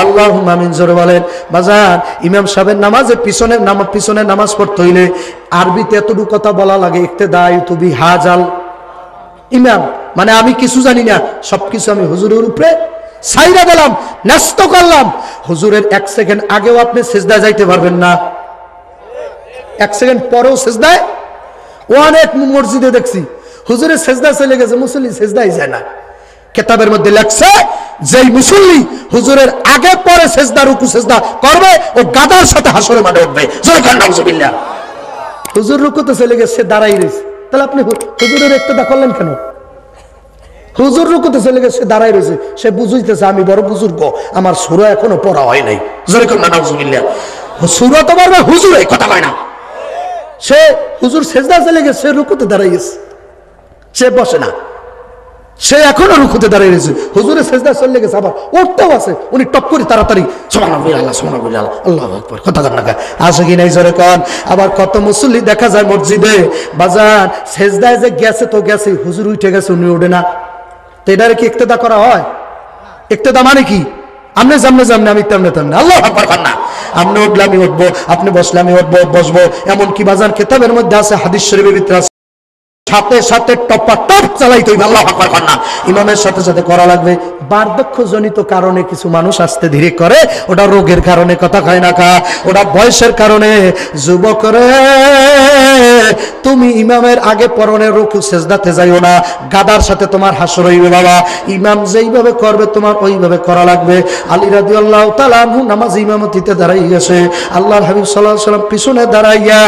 আল্লাহুম্মা আমিন। জোরে বলেন। বাজার ইমাম সাহেবের নামাজে পিছনে নামাজ পড়তে হইলে আরবিতে এতটুকু কথা বলা লাগে, ইক্তেদাইতু বিহাজাল ইমাম, মানে আমি কিছু জানি না, সবকিছু আমি হুজুরের উপরে ছাইরা দিলাম, ন্যস্ত করলাম। হুজুরের 1 সেকেন্ড আগেও আপনি সিজদায় যাইতে পারবেন না, 1 সেকেন্ড পরেও সিজদায়। অনেক মসজিদে দেখছি হুজুরের সিজদা চলে গেছে, মুসল্লি সিজদাই যায় না। কিতাবের মধ্যে লেখছে, যেই মুসল্লি হুজুরের আগে পরে সিজদা রুকু সিজদা করবে, ও গাদার সাথে হাসরের মাঠে উঠবে। জয় খান নাউজুবিল্লাহ। হুজুর রুকুতে চলে গেছে, দাঁড়াই রয়েছে, তাহলে আপনি হুজুরের ইক্তেদা করলেন কেন? হুজুর রুকুতে চলে গেছে, দাঁড়াই রয়েছে, সে বুঝাইতেছে আমি বড় বুজুর্গ, আমার সূরা এখনো পড়া হয় নাই। জোরে কোন নাউজুবিল্লাহ। সূরা তো পারবে, হুজুর এই কথা কয় না। সে হুজুর সেজদা চলে গেছে, সে রুকুতে দাঁড়াই গেছে, সে বসে না, সে এখনো রুকুতে দাঁড়িয়ে রয়েছে। হুজুরের সেজদা চলে গেছে, আবার উঠতেও আছে, উনি টপ করে তাড়াতাড়ি সুবহানাল্লাহ সুবহানাল্লাহ আল্লাহু আকবার কথা কান না আসে কি নাই জোরে কোন। আবার কত মুসল্লি দেখা যায় মসজিদে বাজার সেজদায় যে গেছে তো গেছে, হুজুর উঠে গেছে, উনি ওঠে না। তো এটারে কি ইক্তেদা করা হয়? ইক্তেদা মানে কি? আপনি সামনে সামনে, আমি তেমনে তেমনে, আল্লাহু আকবার কান না। আপনি উঠলে আমি উঠবো, আপনি বসলে আমি উঠবো বসবো। এমন কি বাজার কিতাবের মধ্যে আছে, হাদিস শরীফের ভিতরে আছে, সাথে সাথে টপা টপ চালাইতে হইবে, আল্লাহু আকবার কান না। ইমামের সাথে সাথে করা লাগবে। বার্ধক্যজনিত কারণে কিছু মানুষ আস্তে ধীরে করে, ওটা রোগের কারণে, কথা কয় না কা, ওটা বয়সের কারণে। যুবক রে, তুমি ইমামের আগে পরনে রুকু সেজদাতে যাইও না, গাদার সাথে তোমার হাসর হইবে বাবা। ইমাম যেইভাবে করবে তোমার ওইভাবে করা লাগবে। আলী রাদিয়াল্লাহু তাআলা আনহু নামাজ ইমামতিতে দাঁড়াই গেছে, আল্লাহর হাবিব সাল্লাল্লাহু আলাইহি ওয়াসাল্লাম পিছনে দাঁড়াইয়া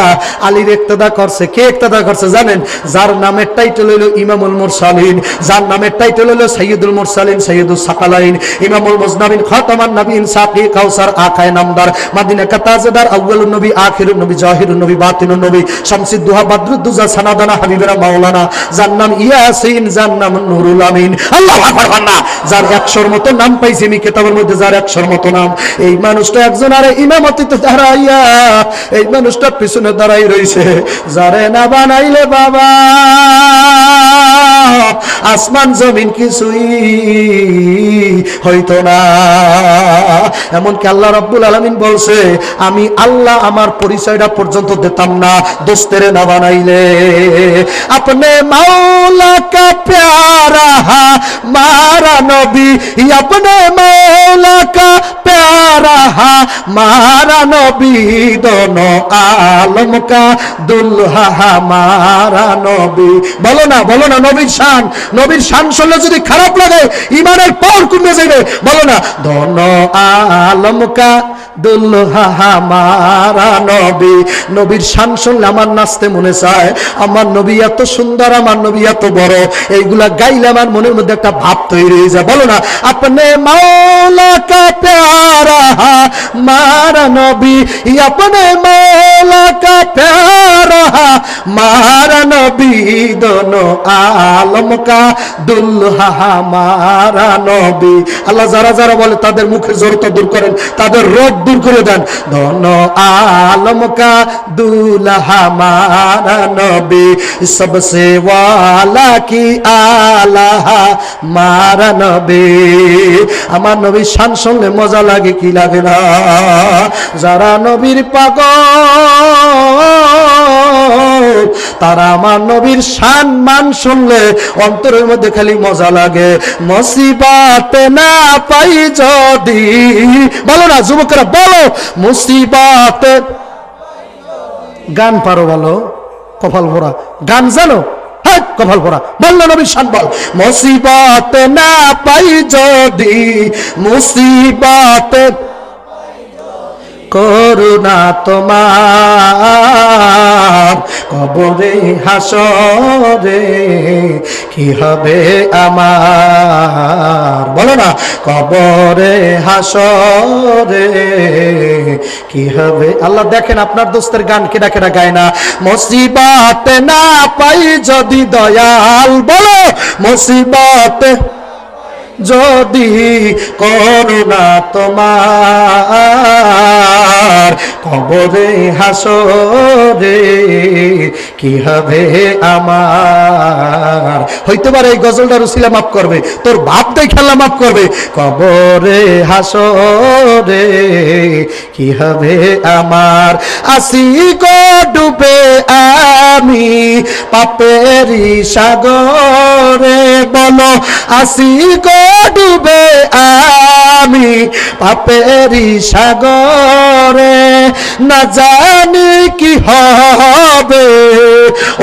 আলীর ইক্তেদা করছে। কে ইক্তেদা করছে জানেন? যার নামের টাইটেল হইল ইমামুল মুরসালিন, যার নামের টাইটেল হইল সাইয়্যিদুল মুরসালিন, সাইয়্যিদুস সাকালাইন, ইমামুল মুজনাবিন, খাতামান নবীন, সাকি কাউসার, আকায়ে নামদার, মদিনা কা তাজদার, আউয়ালুন নবী, আখিরুন নবী, জাহিরুন নবী, বাতিনুন নবী, শামসুদ দুহা, বাদরুদ্দুজা, সানাদানা, হাবিবেরা মাওলানা, যার নাম ইয়াসিন, যার নাম নুরুল আমিন, আল্লাহু আকবার না। যার 100র মতো নাম পাইছি আমি কিতাবের মধ্যে, যার 100র মতো নাম। এই মানুষটা একজন আরে ইমামতিতে দাঁড়াইয়া, এই মানুষটা পিছনে দাঁড়াই রইছে। যারে না বানাইলে বাবা আসমান জমিন কিছুই হইতো না। এমনকি আল্লাহ রাব্বুল আলামিন বলছে, আমি আল্লাহ আমার পরিচয়টা পর্যন্ত দিতাম না দোস্তের না বানাইলে। আপনি মাওলা কা প্যারা মারা নবী, আপনি মাওলা কা প্যারা মারা নবী, দোনো আলম কা দুলহা হামারা নবী। বলো না, বলো না, নবীর শান, নবীর শান শুনলে যদি খারাপ লাগে ইমানের পাওয়ার কমে যাবে। বলো না, দোনো আলম কা দুলহা হামারা নবী। নবীর শান শুনলে আমার নাচতে মনে চায়, আমার নবী এত সুন্দর, আমার নবী এত বড়, এইগুলা গাইলে আমার মনের মধ্যে একটা ভাব তৈরি হয়ে যায়। বলো না, আপনি মাওলা কা প্যারা মারা নবী, আপনি মাওলা কা প্যারা মারা নবী, দোনো আলম কা দুলহা হামারা নবী। আল্লাহ যারা যারা বলে তাদের মুখের জড়তা দূর করেন, তাদের রোগ দূর করে দেন। দোনো আলম কা দুলহা হামারা নবী, সবসে ওয়ালা কি আলাহা মারা নবী। আমার নবীর শান শুনলে মজা লাগে কি লাগে না? যারা নবীর পাগল তারা আমার নবীর শান মান শুনলে অন্তরের মধ্যে খালি মজা লাগে। মুসিবতে না পাই যদি, বলো না যুবকরা, বলো মুসিবতে। গান পারো বলো, কপাল ভরা গান জানো, হ্যাঁ কপাল ভরা, বললো নবীর শান বল। মুসিবতে না পাই যদি, মুসিবতে করুণা তোমার, কবরে হাসরে কি হবে আমার। বলো না, কবরে হাসরে কি হবে। আল্লাহ দেখেন আপনার দোস্তের গান কেডা কেডা গায় না। মুসিবতে না পাই যদি দয়াল, বলো মুসিবতে যদি করুণা তোমার, কবরে হাসরে কি হবে আমার। হইতে পারে এই গজলটার উসিলা মাফ করবে, তোর বাপ দেখালা মাফ করবে। কবরে হাসরে কি হবে আমার, আসি গো ডুবে আমি পাপেরি সাগরে। বলো আসি গো ডুবে আমি পাপেরি সাগরে, না জানি কি হবে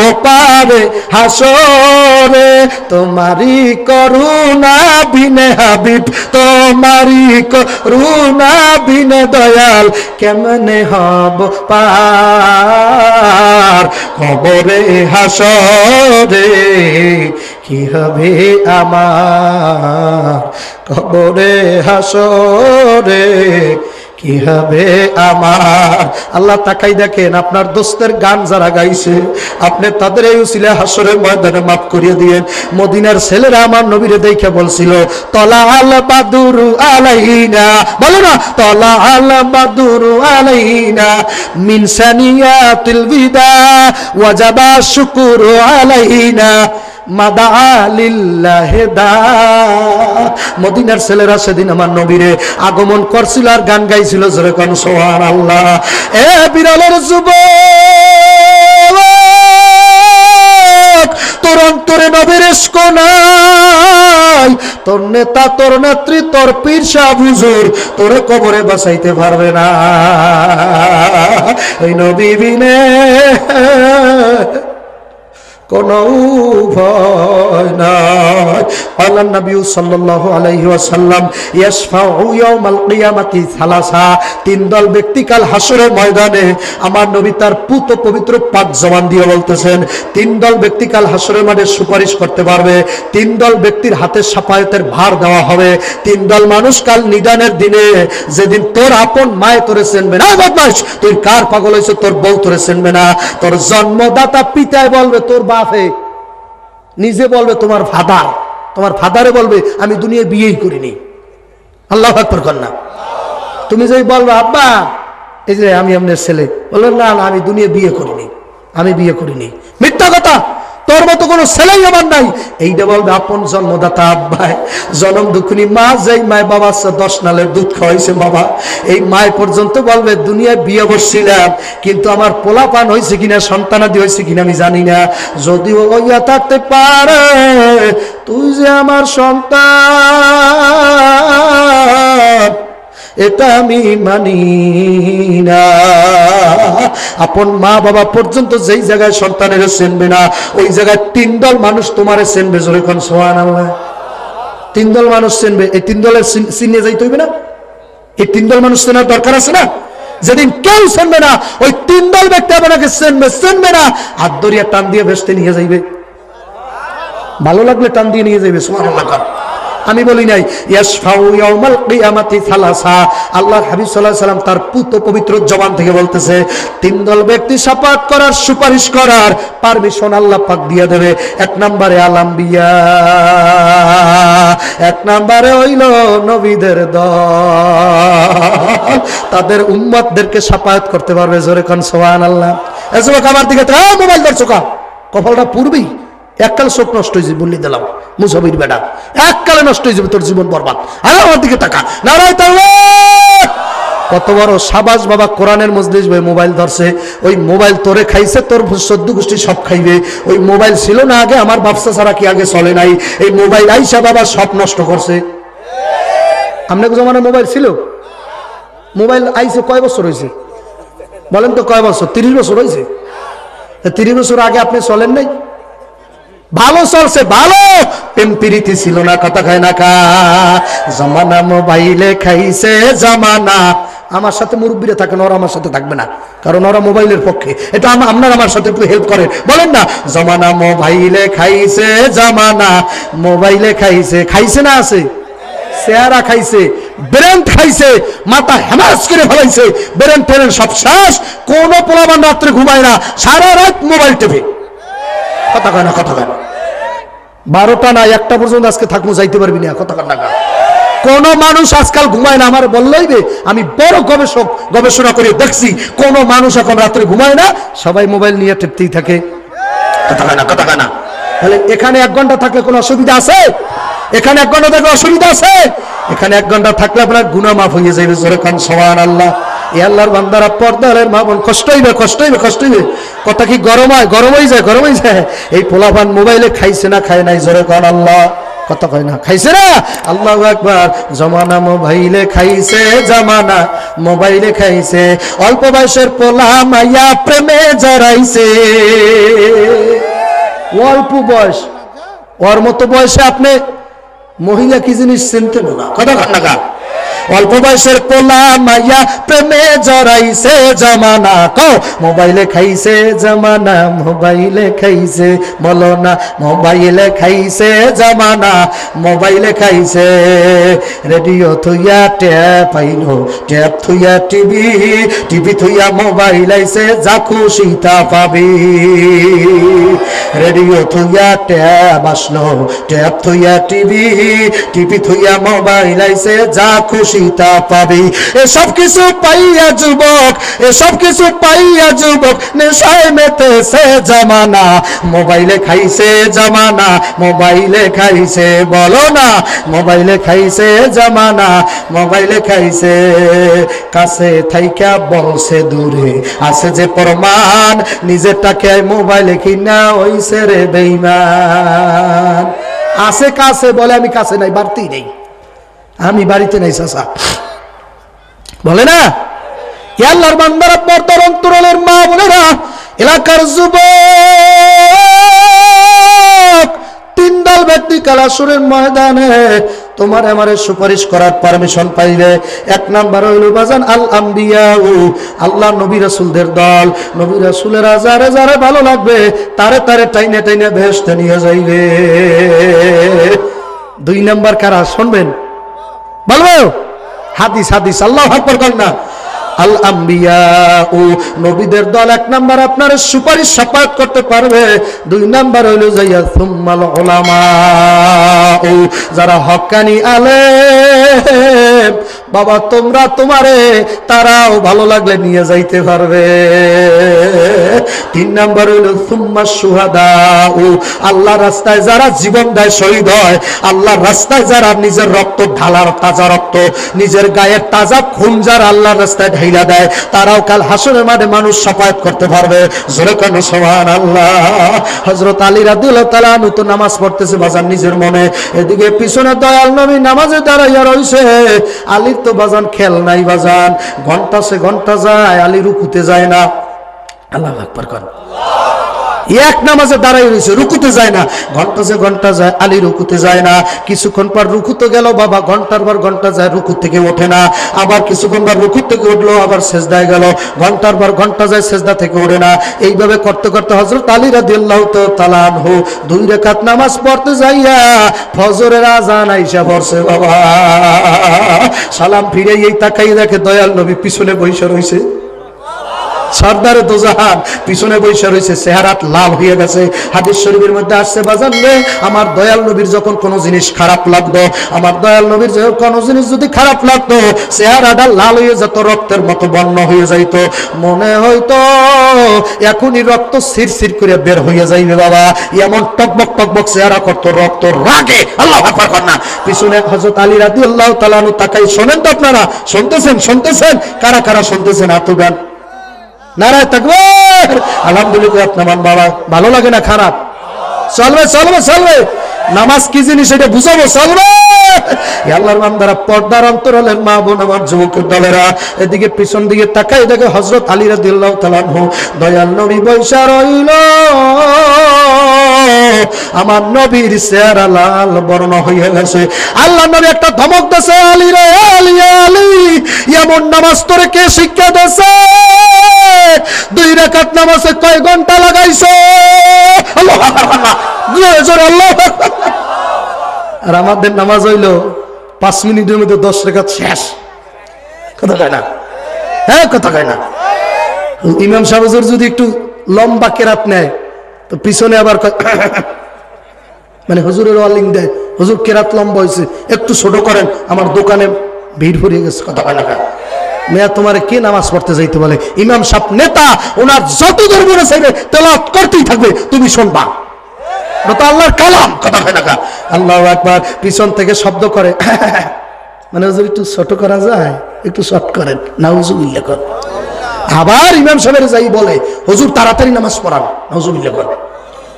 ও পারে হাসরে। তোমারি করুণা বিনে হাবিব, তোমারি করুণা বিনে দয়াল, কেমনে হব পার। আমার কবরে হাসরে কি হবে আমার কবরে হাসরে কি হবে আমার। আল্লাহ তাকাই দেখেন আপনার দোস্তের গান যারা গাইছে আপনি তাদের এই উসিলে হাসরের ময়দানে মাফ করিয়ে দিয়েন। মদিনার ছেলেরা আমার নবীরে দেখে বলছিল তলা আল বাদুরু আলাইনা, বলো না তলা আল বাদুরু আলাইনা মিন সানিয়াতিল বিদা ওয়াজাবা শুকুরু আলাইনা মাদা লিল্লাহি দা। মদিনার ছেলেরা সেদিন আমার নবীরে আগমন করছিল আর গান গাইছিল জোরে কোন সুবহানাল্লাহ। এ বিরলের যুবক তোর অন্তরে নবীর ইশক নাই, তোর নেতা তোর নেত্রী তোর পীর সাহেব হুজুর তোরে কবরে বাঁচাইতে পারবে না। ওই নবী বিনে কোনো ভয় নাই। আল্লাহর নবী সাল্লাল্লাহু আলাইহি ওয়াসাল্লাম ইয়াশফাউ ইয়াউমাল কিয়ামাতি সালাসা, তিন দল ব্যক্তি কাল হাসরের ময়দানে আমার নবী তার পুত পবিত্র পাক জবান দিয়ে বলতেছেন তিন দল ব্যক্তি কাল হাসরের মাঠে সুপারিশ করতে পারবে, তিন দল ব্যক্তির হাতে শাফায়াতের ভার দেওয়া হবে। তিন দল মানুষ কাল নিদানের দিনে, যেদিন তোর আপন মায়ে তোরে চিনবে না, বদমাশ তুই কার পাগল হইছ, তোর বউ তোরে চিনবে না, তোর জন্মদাতা পিতায় বলবে তোর বাপে, নিজে বলবে তোমার ফাদার, তোমার ফাদারে বলবে আমি দুনিয়ায় বিয়েই করিনি। আল্লাহু আকবার কন্যা। তুমি যদি বলবে আব্বা এই যে আমি আপনার ছেলে, বলবেন না না আমি দুনিয়ায় বিয়ে করিনি, আমি বিয়ে করিনি, মিথ্যা কথা, তোর মতো কোনো ছেলেই আমার নাই। এইটা বলবে আপন জন্মদাতা আব্বায়। জনম দুঃখিনী মা যেই মায় বাবা 10 নালের দুধ খাওয়াইছে বাবা, এই মায় পর্যন্ত বলবে দুনিয়ায় বিয়ে বসছিলাম কিন্তু আমার পোলাপান হয়েছে কিনা সন্তানাদি হয়েছে কিনা আমি জানি না, যদিও হইয়া থাকতে পারে তুই যে আমার সন্তান এটা আমি মানি না। আপন মা বাবা পর্যন্ত যেই জায়গায় সন্তানের চিনবে না ওই জায়গায় তিন দল মানুষ তোমারে চিনবে, জোরে কোন সুবহানাল্লাহ। তিন দল মানুষ চিনবে, এই তিন দলের চিনে যাইতে হইবে না, এই তিন দল মানুষ চেনার দরকার আছে না। যেদিন কেউ চিনবে না ওই তিন দল ব্যক্তি আপনাকে চিনবে না, হাত ধরিয়া টান দিয়ে ভেস্তে নিয়ে যাইবে, ভালো লাগলে টান দিয়ে নিয়ে যাইবে। সুবহানাল্লাহ। আমি বলি নাই ইয়াশফাউ ইয়াউমাল কিয়ামাতি সালাসা, আল্লাহর হাবিব সাল্লাল্লাহু আলাইহি সাল্লাম তার পুত পবিত্র জবান থেকে বলতেছে তিন দল ব্যক্তি শাফাআত করার সুপারিশ করার পারমিশন আল্লাহ পাক দিয়ে দেবে। এক নম্বরে আল আম্বিয়া, এক নম্বরে হইল নবীদের দল, তাদের উম্মতদেরকে শাফাআত করতে পারবে, জোরে কোন সুবহানাল্লাহ। এসব আমার দিকে মোবাইল ধরছো কা, কপালটা পূর্বী এককালে চোখ নষ্ট হয়ে যাবে, বললি দিলাম মুসাফির বেটা, এককালে নষ্ট হয়ে যাবে তোর জীবন বরবাদ। আর আমার দিকে টাকা নারায় তাআল্লাহ। কত বড় সাবাস বাবা, কোরআনের মজলিস ভাই মোবাইল ধরছে, ওই মোবাইল তোরে খাইছে, তোর 14 গোষ্ঠী সব খাইবে। ওই মোবাইল ছিল না আগে, আমার ব্যবসা ছাড়া কি আগে চলে নাই, এই মোবাইল আইসা বাবা সব নষ্ট করছে। আপনাকে জমানার মোবাইল ছিল, মোবাইল আইসে কয় বছর হয়েছে বলেন তো, কয় বছর? 30 বছর হয়েছে। 30 বছর আগে আপনি চলেন নাই, ভালো চলছে, ভালো প্রেম প্রীতি ছিল না, কথা খায় না কা। জামানা মোবাইলে খাইছে জামানা। আমার সাথে মুরব্বীরা থাকেন, ওরা আমার সাথে থাকবে না, কারণ ওরা মোবাইলের পক্ষে। এটা আপনার আমার সাথে একটু হেল্প করেন, বলেন না জামানা মোবাইলে খাইছে জামানা, মোবাইলে খাইছে, খাইছে না আছে চেহারা খাইছে, ব্রেন খাইছে, মাথা হেমাস করে ফেলাইছে, ব্রেন ট্রেন সব শেষ। কোন পোলাবান রাত্রে ঘুমায় না, সারা রাত মোবাইল টেপে, কথা কয় না, কথা কয় না। 12টা না 1টা পর্যন্ত আজকে থাকবো, যাইতে পারবি না, কথা কয় না। কোন মানুষ আজকাল ঘুমায় না, আমার বললেইবে, আমি বড় গবেষণা করে দেখছি কোন মানুষ এখন রাত্রে ঘুমায় না, সবাই মোবাইল নিয়ে টেপতেই থাকে, কথা কয় না, কথা কয় না। তাহলে এখানে 1 ঘন্টা থাকলে কোনো অসুবিধা আছে? এখানে 1 ঘন্টা থাকলে অসুবিধা আছে? এখানে 1 ঘন্টা থাকলে আপনার গুনাহ মাফ হয়ে যাবে, জোরে কান সুবহানাল্লাহ। এই আল্লাহর বান্দারা, পর্দারের মা বোন, কষ্ট হইবে, কষ্ট হইবে, কষ্ট হইবে। কথা কি গরম হয়? গরম হয়ে যায়, গরম হয়ে যায়। এই পোলাপান মোবাইলে খাইছে না খায় নাই, জোরে কান আল্লাহ, কথা কয় না, খাইছে না। আল্লাহু আকবার। জামানা মোবাইলে খাইছে জামানা, মোবাইলে খাইছে। অল্প বয়সের পোলা মাইয়া প্রেমে জড়াইছে, অল্প বয়স, ওর মতো বয়সে আপনি মহিলা কি জিনিস চিনতেন না, কথা কয় না। অল্প বয়সের পোলা মাইয়া প্রেমে জড়াইছে জামানা, কও মোবাইলে খাইছে জামানা, মোবাইলে খাইছে, বলো না মোবাইলে খাইছে জামানা, মোবাইলে খাইছে। রেডিও থুইয়া ট্যাপ আইলো, ট্যাপ থুইয়া টিভি, টিভি থুইয়া মোবাইল আইছে, যা খুশি তা পাবি। রেডিও থুইয়া ট্যাপ আসলো, ট্যাপ থুইয়া টিভি, টিভি থুইয়া মোবাইল আইছে, যা খুশি তা পাবি। এসব কিছু পাইয়া যুবক, এসব কিছু পাইয়া যুবক নেশায় মেতেছে জামানা, মোবাইলে খাইছে জামানা, মোবাইলে খাইছে, বলো না মোবাইলে খাইছে জামানা, মোবাইলে খাইছে। কাছে থাইকা বলছে দূরে আছে যে প্রমাণ, নিজেরটাকে মোবাইলে কিনা হইছে রে বেঈমান। আছে কাছে বলে আমি কাছে নাই, বাড়তেই নেই, আমি বাড়িতে নাই চাচা, বলে না। আল্লাহর বান্দারা, পর্দার অন্তরালের মা বোনেরা, এলাকার যুবক, তিন দল ব্যক্তি কাল হাসরের ময়দানে তোমার আমারে সুপারিশ করার পারমিশন পাইবে। এক নাম্বার হইল বাজান আল আম্বিয়া, আল্লাহ নবী রাসূলদের দল। নবী রাসূলেরা যারে যারে ভালো লাগবে তারে তারে টাইনে টাইনে বেহেশতে নিয়ে যাইবে। দুই নাম্বার কারা শুনবেন, বলবো হাদিস, হাদিস আল্লাহু আকবার করেন না। আল আম্বিয়া, নবীদের দল এক নাম্বার আপনার সুপারিশ সাফায়াত করতে পারবে। দুই নাম্বার হইল যাইয়া সুম্মাল উলামা, যারা হক্কানি আলেম, বাবা তোমরা তোমারে তারাও ভালো লাগলে নিয়ে যাইতে পারবে। তিন নাম্বার হইল সুম্মা শুহাদা, আল্লাহর রাস্তায় যারা জীবন দেয়, শহীদ হয়, আল্লাহর রাস্তায় যারা নিজের রক্ত ঢালার, তাজা রক্ত, নিজের গায়ের তাজা খুন যারা আল্লাহর রাস্তায় ঢাইলা দেয়, তারাও কাল হাসরের মাঠে মানুষ সাফায়াত করতে পারবে। জোরে কেন সুবহানাল্লাহ। হযরত আলী রাদিয়াল্লাহু তাআলা আনহু তো নামাজ পড়তেছে বাজান নিজের মনে, এদিকে পিছনে দয়াল নবী নামাজে দাঁড়াইয়া রইছে। আলীর তো বাজান খেল নাই বাজান, ঘন্টা সে ঘন্টা যায়, আলী রুকুতে যায় না। আল্লাহু আকবার কর। এক নামাজে দাঁড়াই রয়েছে, রুকুতে যায় না, ঘন্টা যে ঘন্টা যায়, আলী রুকুতে যায় না। কিছুক্ষণ পর রুকুতে গেল বাবা, ঘন্টার পর ঘন্টা যায়, রুকু থেকে ওঠে না। আবার কিছুক্ষণ পর রুকু থেকে উঠলো, আবার সেজদায় গেল, ঘন্টার পর ঘন্টা যায়, সেজদা থেকে ওঠে না। এইভাবে করতে করতে হযরত আলী রাদিয়াল্লাহু তাআলা আনহু 2 রাকাত নামাজ পড়তে যাইয়া ফজরের আযান আইসা পড়ছে বাবা। সালাম ফিরে এই তাকাই দেখে দয়াল নবী পিছনে বসে রইছে, সরদারে দোজাহান পিছনে বসে রয়েছে, চেহারাত লাল হয়ে গেছে। হাদিস শরীফের মধ্যে আসছে বাজান রে, আমার দয়াল নবীর যখন কোনো জিনিস খারাপ লাগতো, আমার দয়াল নবীর যখন কোনো জিনিস যদি খারাপ লাগতো, চেহারাটা লাল হয়ে যেত, রক্তের মতো বর্ণ হয়ে যাইতো, মনে হইতো এখনই রক্ত সিরসির করে বের হয়ে যাইবে বাবা, এমন টকবক টকবক চেহারা করতো, রক্ত রাগে। আল্লাহু আকবার কর না। পিছনে হযরত আলী রাদিয়াল্লাহু তাআলা আনহু তাকাই, শোনেন তো আপনারা, শুনতেছেন শুনতেছেন, কারা কারা শুনতেছেন হাত উঠান। নারায়ে তাকবীর। আলহামদুলিল্লাহ। আপনার বাবা ভালো লাগে না খারাপ? চলবে চলবে চলবে। নামাজ কি জিনিস এটা বুঝাবো, চলবে। আল্লাহর বান্দারা, পর্দার অন্তরালের মা বোন আমার যুবকের দলেরা, এদিকে পিছন দিকে তাকাই দেখে হযরত আলী রাদিয়াল্লাহু তাআলা আনহু দয়াল নবী বৈশা রইল। আমার নবীর চেহারা লাল বর্ণ হয়ে গেছে। আল্লাহ নবী একটা ধমক দিয়েছে, আলী রে আলী, আলী এমন নামাজ তোরে কে শিক্ষা দিয়েছে? 2 রাকাত নামাজে কয় ঘন্টা লাগাইছো? আল্লাহু আকবার। আল্লাহু আকবার। আর আমাদের নামাজ হইল 5 মিনিটের মধ্যে 10 রাকাত শেষ। কথা কয় না? হ্যাঁ কথা কয় না? ইমাম সাহেব যদি একটু লম্বা কেরাত নেয় তো পিছনে আবার মানে হুজুরের ওয়ালিং দেয়, হুজুর কেরাত লম্বা হয়েছে, একটু ছোট করেন, আমার দোকানে ভিড় ভরিয়ে গেছে। কথা কয় না? মেয়া তোমারে কে নামাজ পড়তে যাইতে বলে? ইমাম সাহেব নেতা, ওনার যত দূর মনে চাইবে তেলাওয়াত করতেই থাকবে, তুমি শুনবা, ওটা আল্লাহর কালাম। কথা কয় না? আল্লাহু আকবার। পিছন থেকে শব্দ করে, মানে হুজুর একটু ছোট করা যায়, একটু শর্ট করেন, নাউজুবিল্লাহ কর। আবার ইমাম সাহেবের যাই বলে, হুজুর তাড়াতাড়ি নামাজ পড়ান, নাউজুবিল্লাহ কর,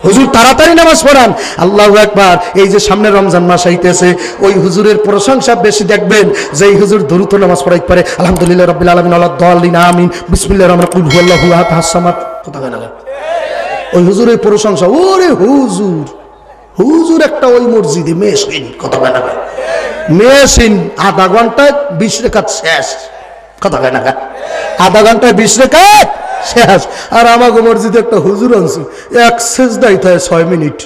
হুজুর তাড়াতাড়ি নামাজ পড়ান। আল্লাহু আকবার। এই যে সামনে রমজান মাস আইতেছে, ওই হুজুরের প্রশংসা বেশি দেখবেন যেই হুজুর দ্রুত নামাজ পড়াইতে পারে। আলহামদুলিল্লাহ রাব্বিল আলামিন ওয়ালাদ দাল্লিন আমিন, বিসমিল্লাহির রহমানির রহিম, কুল হুয়াল্লাহু আহাদ, আস-সামাদ। কথা কয় না? ওই হুজুরের প্রশংসা। ওরে হুজুর, হুজুর একটা ওই মসজিদে মেশকিন। কথা কয় না? মেশিন আধা ঘন্টায় 20 রেখাত শেষ, কথা কয় না, আধা ঘন্টায় 20 রেখাত শেষ। আর আমাকে মসজিদে একটা হুজুর আনছে, এক সেজদাই থাকে 6 মিনিট,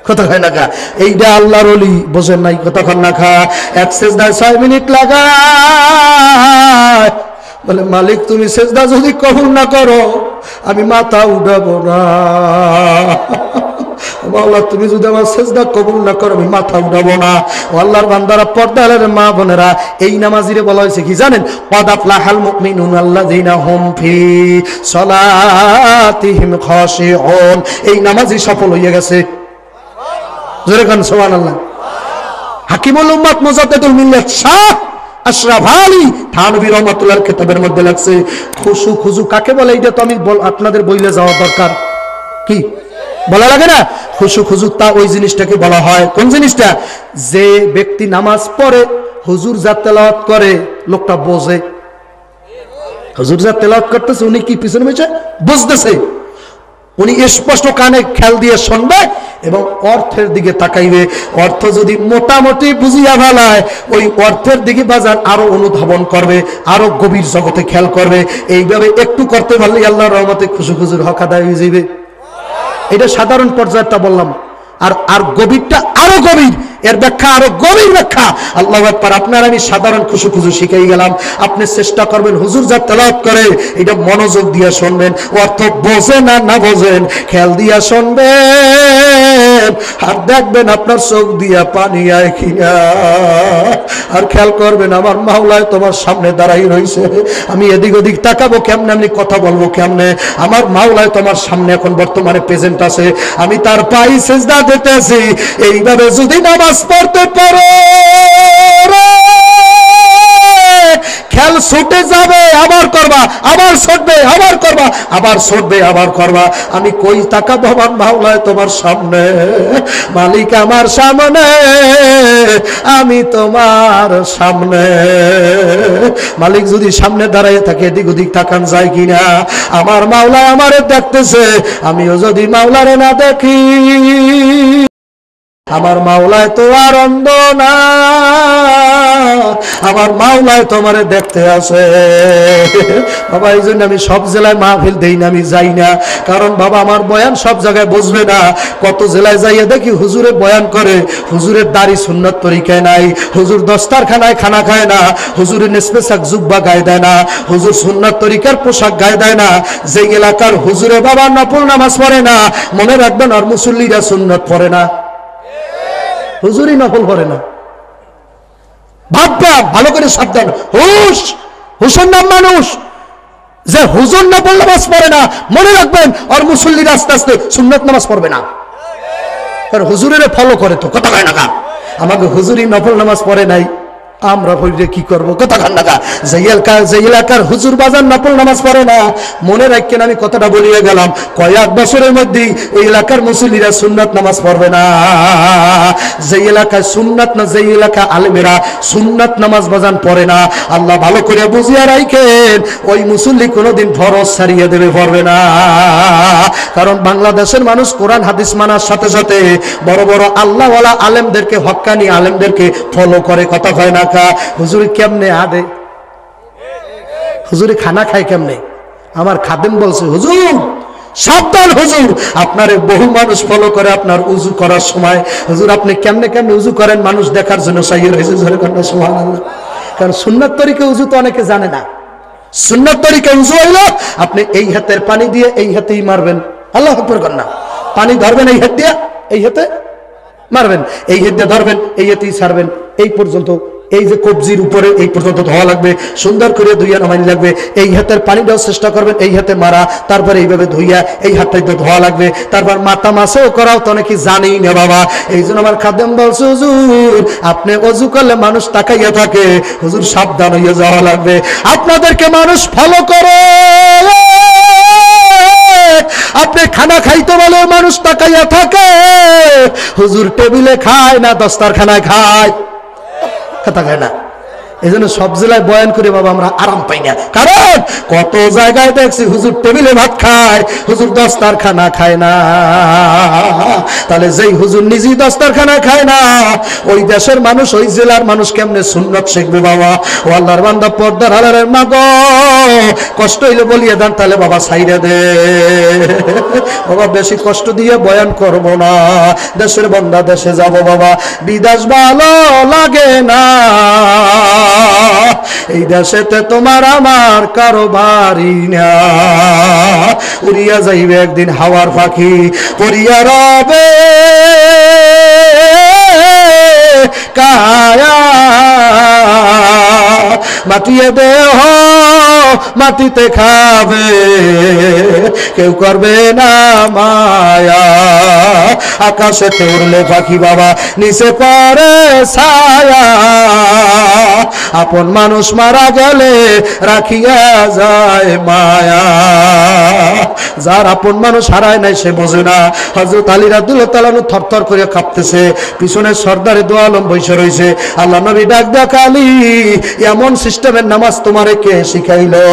কথা কয় না কা। এইটা আল্লাহর ওলি, বোঝেন নাই, কথা কন না খা। এক সেজদায় 6 মিনিট লাগায়, বলে মালিক তুমি সেজদা যদি কবুল না করো আমি মাথা উঠাবো না। আল্লাহ তুমি যদি আমার সেজদা কবুল না করো আমি মাথা উঠাবো না। আল্লাহর বান্দারা, পর্দার মা বোনেরা, এই নামাজিরে বলা হয়েছে কি জানেন? ক্বাদ আফলাহাল মুমিনুন আল্লাযীনা হুম ফি সলাতিহিম খাশিউন। এই নামাজি সফল হয়ে গেছে, জোরে কান সুবহানাল্লাহ। হাকিমুল উম্মাত মুজাদ্দিদুল মিল্লাত শাহ আশরাফ আলী থানভী রহমাতুল্লাহর কিতাবের মধ্যে লাগছে খুশু খুজু কাকে বলে। এটা তো আমি আপনাদের বইলে যাওয়া দরকার, কি বলা লাগে না? খুশু খুজু তা ওই জিনিসটাকে বলা হয়। কোন জিনিসটা? যে ব্যক্তি নামাজ পড়ে, হুজুর যা তেলাওয়াত করে লোকটা বোঝে, হুজুর যা তেলাওয়াত করতেছে উনি কি পিছনে বসে বুঝতেছে, উনি স্পষ্ট কানে খেয়াল দিয়ে শুনবে এবং অর্থের দিকে তাকাইবে। অর্থ যদি মোটামুটি বুঝিয়া ফেলায় ওই অর্থের দিকে বাজার আরো অনুধাবন করবে, আরো গভীর জগতে খেয়াল করবে। এইভাবে একটু করতে পারলে আল্লাহর রহমতে খুশু খুজুর হক আদায় হয়ে যাবে। এটা সাধারণ পর্যায়টা বললাম, আর গভীরটা আরো গভীর, এর ব্যাখ্যা আরো গভীর ব্যাখ্যা। আল্লাহু আকবার। আপনার আমি সাধারণ খুশু খুজু শিখাই গেলাম, আপনি চেষ্টা করবেন হুজুর যা তেলাওয়াত করে এটা মনোযোগ দিয়ে শুনবেন, অর্থ বোঝে না না বোঝেন খেয়াল দিয়া শুনবেন, আর দেখবেন আপনার চোখ দিয়া পানি আয় কিনা। আর খেয়াল করবেন আমার মাওলায় তোমার সামনে দাঁড়াই রয়েছে, আমি এদিক ওদিক তাকাবো কেমনে, আমি কথা বলবো কেমনে, আমার মাওলায় তোমার সামনে এখন বর্তমানে প্রেজেন্ট আছে, আমি তার পায়ে সিজদা দিতেছি। এইভাবে যদি নামাজ পড়তে পারো খেয়াল ছুটে যাবে, আবার করবা, আবার ছুটবে, আবার করবা, আবার ছুটবে, আবার করবা। আমি কই তাকাবো? আমার মাওলায় তোমার সামনে, মালিক আমার সামনে, আমি তোমার সামনে। মালিক যদি সামনে দাঁড়িয়ে থাকে এদিক ওদিক তাকান যায় কিনা? আমার মাওলা আমারে দেখতেছে, আমিও যদি মাওলারে না দেখি, আমার মাওলায় তো আর অন্ধ না, আমার মাওলায় তোমারে দেখতে আসে। বাবা এই জন্য আমি সব জেলায় মাহফিল দেই না, আমি যাই না, কারণ বাবা আমার বয়ান সব জায়গায় বুঝবে না। কত জেলায় যাইয়ে দেখি হুজুরে বয়ান করে, হুজুরের দাড়ি সুন্নাত তরিকায় নাই, হুজুর দস্তারখানায় খানা খায় না, হুজুরের নেসপেসাক জুব্বা গায়ে দেয় না, হুজুর সুন্নাত তরিকার পোশাক গায়ে দেয় না। যে এলাকার হুজুরে বাবা নফল নামাজ পড়ে না, মনে রাখবেন আর মুসল্লিরা সুন্নাত পড়ে না, হুজুরই নফল করে না। ভাববা ভালো করে, সাবধান। হুসেন নাম মানুষ যে হুজুর নফল নামাজ পড়ে না, মনে রাখবেন আর মুসল্লিরা আস্তে আস্তে সুন্নাত নামাজ পড়বে না, কারণ হুজুরের ফলো করে তো, কথা কয় না কা। আমাকে হুজুরই নফল নামাজ পড়ে নাই, আমরা পড়লে কি করবো, কথা কন না কা। যে এলাকার হুজুর বাজার নফল নামাজ পড়ে না, মনে রাখেন আমি কথাটা বলিয়ে গেলাম, কয়েক বছরের মধ্যেই ওই এলাকার মুসল্লিরা সুন্নাত নামাজ পড়বে না। যে এলাকায় সুন্নাত না, যে এলাকা আলেমেরা সুন্নাত নামাজ বাজান পড়ে না, আল্লাহ ভালো করে বুঝিয়ে রাখেন ওই মুসল্লি কোনোদিন ফরজ ছাড়িয়ে দেবে, পড়বে না। কারণ বাংলাদেশের মানুষ কোরআন হাদিস মানার সাথে সাথে বড় বড় আল্লাহওয়ালা আলেমদেরকে, হক্কানি আলেমদেরকে ফলো করে, কথা কয় না। হুজুরে কেমনে আদে, হুজুরে খানা খায় কেমনে? আমার খাদেম বলছে হুজুর সাবধান, হুজুর আপনারে বহু মানুষ ফলো করে আপনার উজু করার সময়, হুজুর আপনি কেমনে কেমনে উজু করেন মানুষ দেখার জন্য সাইয়ে রয়েছে, সুবহানাল্লাহ। কারণ সুন্নাত তরিকা উজু তো অনেকে জানে না। সুন্নাত তরিকা উজু হইল আপনি এই হাতের পানি দিয়ে এই হাতেই মারবেন, আল্লাহু আকবার করেন না, পানি ধরবেন এই হাত দিয়ে, এই হাতে মারবেন, এই হাত দিয়ে ধরবেন, এই হাতেই ছাড়বেন, এই পর্যন্ত, এই যে কবজির উপরে এই পর্যন্ত ধোয়া লাগবে, সুন্দর করে ধুইয়া নামানি লাগবে। এই হাতের পানিটাও চেষ্টা করবেন এই হাতে মারা, তারপরে এইভাবে ধুইয়া এই হাতটাই তো ধোয়া লাগবে, তারপর মাথা মাছেও করাও তো অনেকে জানেই না বাবা। এই জন্য আমার খাদেম বলছে হুজুর আপনি অজু করলে মানুষ তাকাইয়া থাকে, হুজুর সাবধান হইয়া যাওয়া লাগবে। আপনাদেরকে মানুষ ফলো করে, আপনি খানা খাইতে বলে মানুষ তাকাইয়া থাকে, হুজুর টেবিলে খায় না দস্তারখানায় খায়, কথা কয় না। এই জন্য সব জেলায় বয়ান করে বাবা আমরা আরাম পাই না, কারণ কত জায়গায় দেখছি হুজুর টেবিলে ভাত খায়, হুজুর দস্তারখানা খায় না। তাহলে যেই হুজুর নিজেই দস্তারখানা খায় না, ওই দেশের মানুষ ওই জেলার মানুষ কেমনে সুন্নত শিখবে বাবা? ও আল্লাহর বান্দা পর্দার আড়ালের মা গো, কষ্ট হইলে বলিয়ে দেন, তাহলে বাবা ছাইরে দে বাবা, বেশি কষ্ট দিয়ে বয়ান করব না, দেশের বান্দা দেশে যাব বাবা, বিদেশ ভালো লাগে না, এই দেশেতে তোমার আমার কারোবারি না, উড়িয়া যাইবে একদিন হাওয়ার পাখি, পড়িয়া রবে কায়া, মাটিয়ে দেহ মাটিতে খাবে, কেউ করবে না মায়া, আকাশেতে উড়লে পাখি বাবা, নিচে পড়ে ছায়া, আপন মানুষ মারা গেলে রাখিয়া যায় মায়া, যার আপন মানুষ হারায় নাই সে বোঝে না। হযরত আলী রাদিয়াল্লাহু তাআলা থরথর করে কাঁপতেছে, পিছনে সর্দারে দো আলম বসে রয়েছে। আল্লাহ নবী ডাক দেয়া, আলী এমন সিস্টেমের নামাজ তোমারে কে শিখাইলো?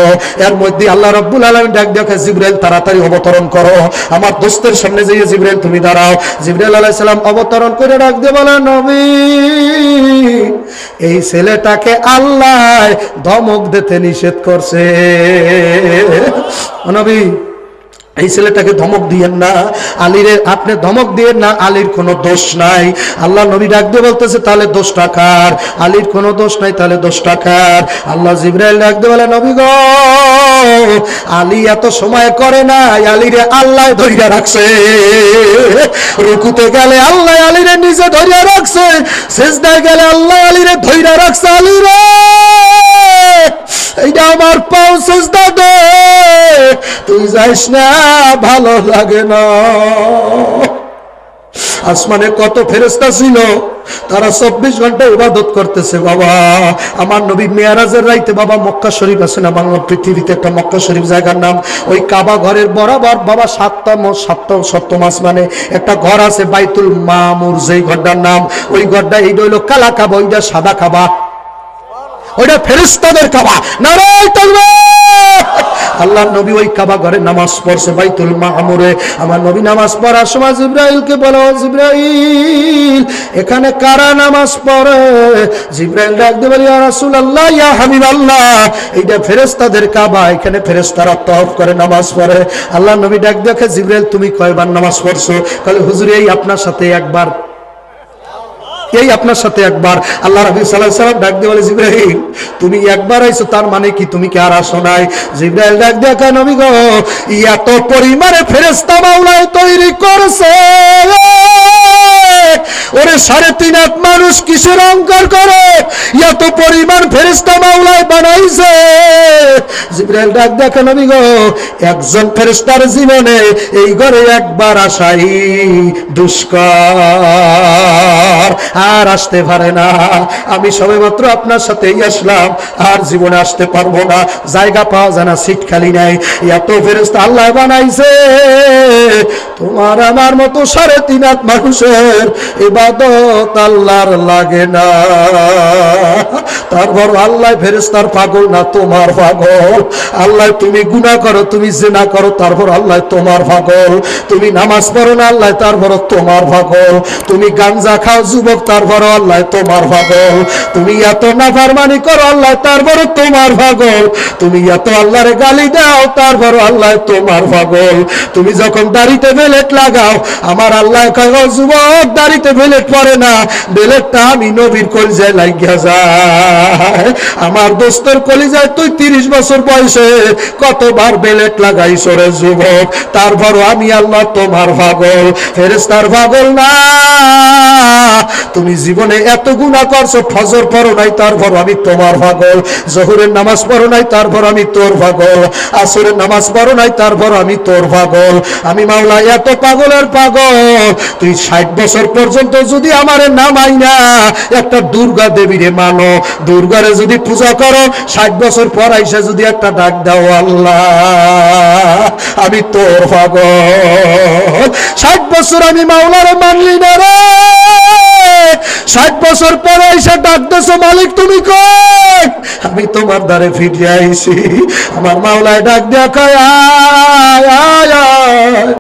এর মধ্যে আল্লাহ রাব্বুল আলামিন ডাক দেয়া, জিবরাইল তাড়াতাড়ি অবতরণ করো, আমার দোস্তের সামনে যেয়ে জিবরাইল তুমি দাঁড়াও। জিবরাইল আলাইহিস সালাম অবতরণ করে ডাক দিয়ে বলে, নবী এই ছেলেটাকে আল্লাহ ধমক দিতে নিষেধ করছে, নবী এই ছেলেটাকে ধমক দিয়েন না, আলীরে আপনি ধমক দিয়েন না, আলীর কোনো দোষ নাই। আল্লাহ নবী ডাক দিয়ে বলতেছে, তাহলে দোষটা কার? আলীর কোনো দোষ নাই, তাহলে দোষটা কার? আল্লাহ জিবরাইল ডাক দিয়ে বলে, নবী গো আলী এত সময় করে না, আলীরে আল্লাহ ধইরা রাখছে, রুকুতে গেলে আল্লাহ আলীরে নিজে ধইরা রাখছে, সিজদায় গেলে আল্লাহ আলীরে ধইরা রাখছে, আলীরে এইটা আমার পাও সিজদা দে, তুই যাইস না, ভালো লাগে না। আসমানে কত ফেরেশতা ছিল, তারা 24 ঘন্টা ইবাদত করতেছে বাবা। আমার নবী মেরাজের রাইতে বাবা মক্কা শরীফ আছে না বাংলা পৃথিবীতে একটা মক্কা শরীফ জায়গার নাম, ওই কাবা ঘরের বরাবর বাবা 7টা আসমানে একটা ঘর আছে বাইতুল মামুর, যেই ঘরটার নাম, ওই ঘরটা এইটা হইলো কালা কাবা, ওইটা সাদা কাবা, ওইটা ফেরেশতাদের কাবা। নারায়ে তাকবীর। আল্লাহ নবী ওই কাবা ঘরে নামাজ পড়ছে বাইতুল মামুরে। আমার নবী নামাজ পড়ার সময় জিবরাইলকে বলো, জিবরাইল এখানে কারা নামাজ পড়ে? জিবরাইল ডাক দিয়ে বলে, ইয়া রাসূলুল্লাহ, ইয়া হাবিবাল্লাহ, এইটা ফেরেশতাদের কাবা, এখানে ফেরেশতারা তওয়াফ করে নামাজ পড়ে। আল্লাহ নবী ডাক দেখে, জিবরাইল তুমি কয়বার নামাজ পড়ছো? বলে হুজুর এই আপনার সাথে একবার, এই আপনার সাথে একবার। আল্লাহ রাব্বি সাল্লাল্লাহু আলাইহি ওয়াসাল্লাম ডাক দিয়ে বলে, জিবরাইল তুমি একবার আইছো, তার মানে কি তুমি কি আর আসো নাই? জিবরাইল ডাক দিয়ে কয়, নবী গো এত পরিমাণে ফেরেশতা মাওলায় তৈরি করেছে, ওরে 3.5 লাখ মানুষ কিসের অহংকার করে, এত পরিমাণ ফেরেশতা মাওলায় বানাইছে। জিবরাইল ডাক দেখে, নবী গো একজন ফেরেশতার জীবনে এই ঘরে একবার আসাই দুষ্কর, আর আসতে পারে না। আমি সবেমাত্র আপনার সাথেই আসলাম, আর জীবনে আসতে পারবো না, জায়গা পাওয়া যায় না, সিট খালি নাই, এত ফেরেশতা আল্লাহ বানাইছে। তোমার আমার মতো 3.5 লাখ মানুষের ইবাদত আল্লাহর লাগে না, তারপর আল্লাহ ফেরেশতার পাগল না, তোমার পাগল। আল্লাহ তুমি গুনাহ করো, তুমি জিনা করো, তারপর আল্লাহ তোমার পাগল। তুমি নামাজ পড়ো না, আল্লাহ তারপর তোমার পাগল। তুমি গাঞ্জা খাও যুবক, তারপর আল্লাহ তোমার পাগল। তুমি এত নাফরমানি করো, আল্লাহ তারপর তোমার পাগল। তুমি এত আল্লাহর গালি দাও, তারপর আল্লাহ তোমার পাগল। তুমি যখন দাড়িতে বেলেট লাগাও, আমার আল্লাহ কয়, যুবক দাড়িতে বেলেট পড়ে না, বেলেটটা আমি নবীর কলিজায় লাগিয়া যায়। আমার দোস্তের কলিজায় তুই 30 বছর বয়সে কতবার বেলেট লাগাইছ রে যুবক, তারপর আমি আল্লাহ তোমার পাগল, ফেরেশতার পাগল না। তুমি জীবনে এত গুনাহ করছো, ফজর পড়ো নাই, তারপর আমি তোমার পাগল। জোহরের নামাজ পড়ো নাই, তারপর আমি তোর পাগল। আসরের নামাজ পড়ো নাই, তারপর আমি তোর পাগল। আমি মাওলা এত পাগলের পাগল, তুই 60 বছর পর্যন্ত যদি আমারে নামাই না, একটা দুর্গা দেবীরে মানো, দুর্গারে যদি পূজা করো, 60 বছর পর আইসা যদি একটা ডাক দাও, আল্লাহ আমি তোর পাগল। 60 বছর আমি মাওলারে মানলি না রে, 60 বছর পরে এসে ডাকতেছো, মালিক তুমি কই? আমি তোমার দ্বারে ফিরে আইছি। আমার মাওলায় ডাক দেয়া কয় আয় আয় আয়।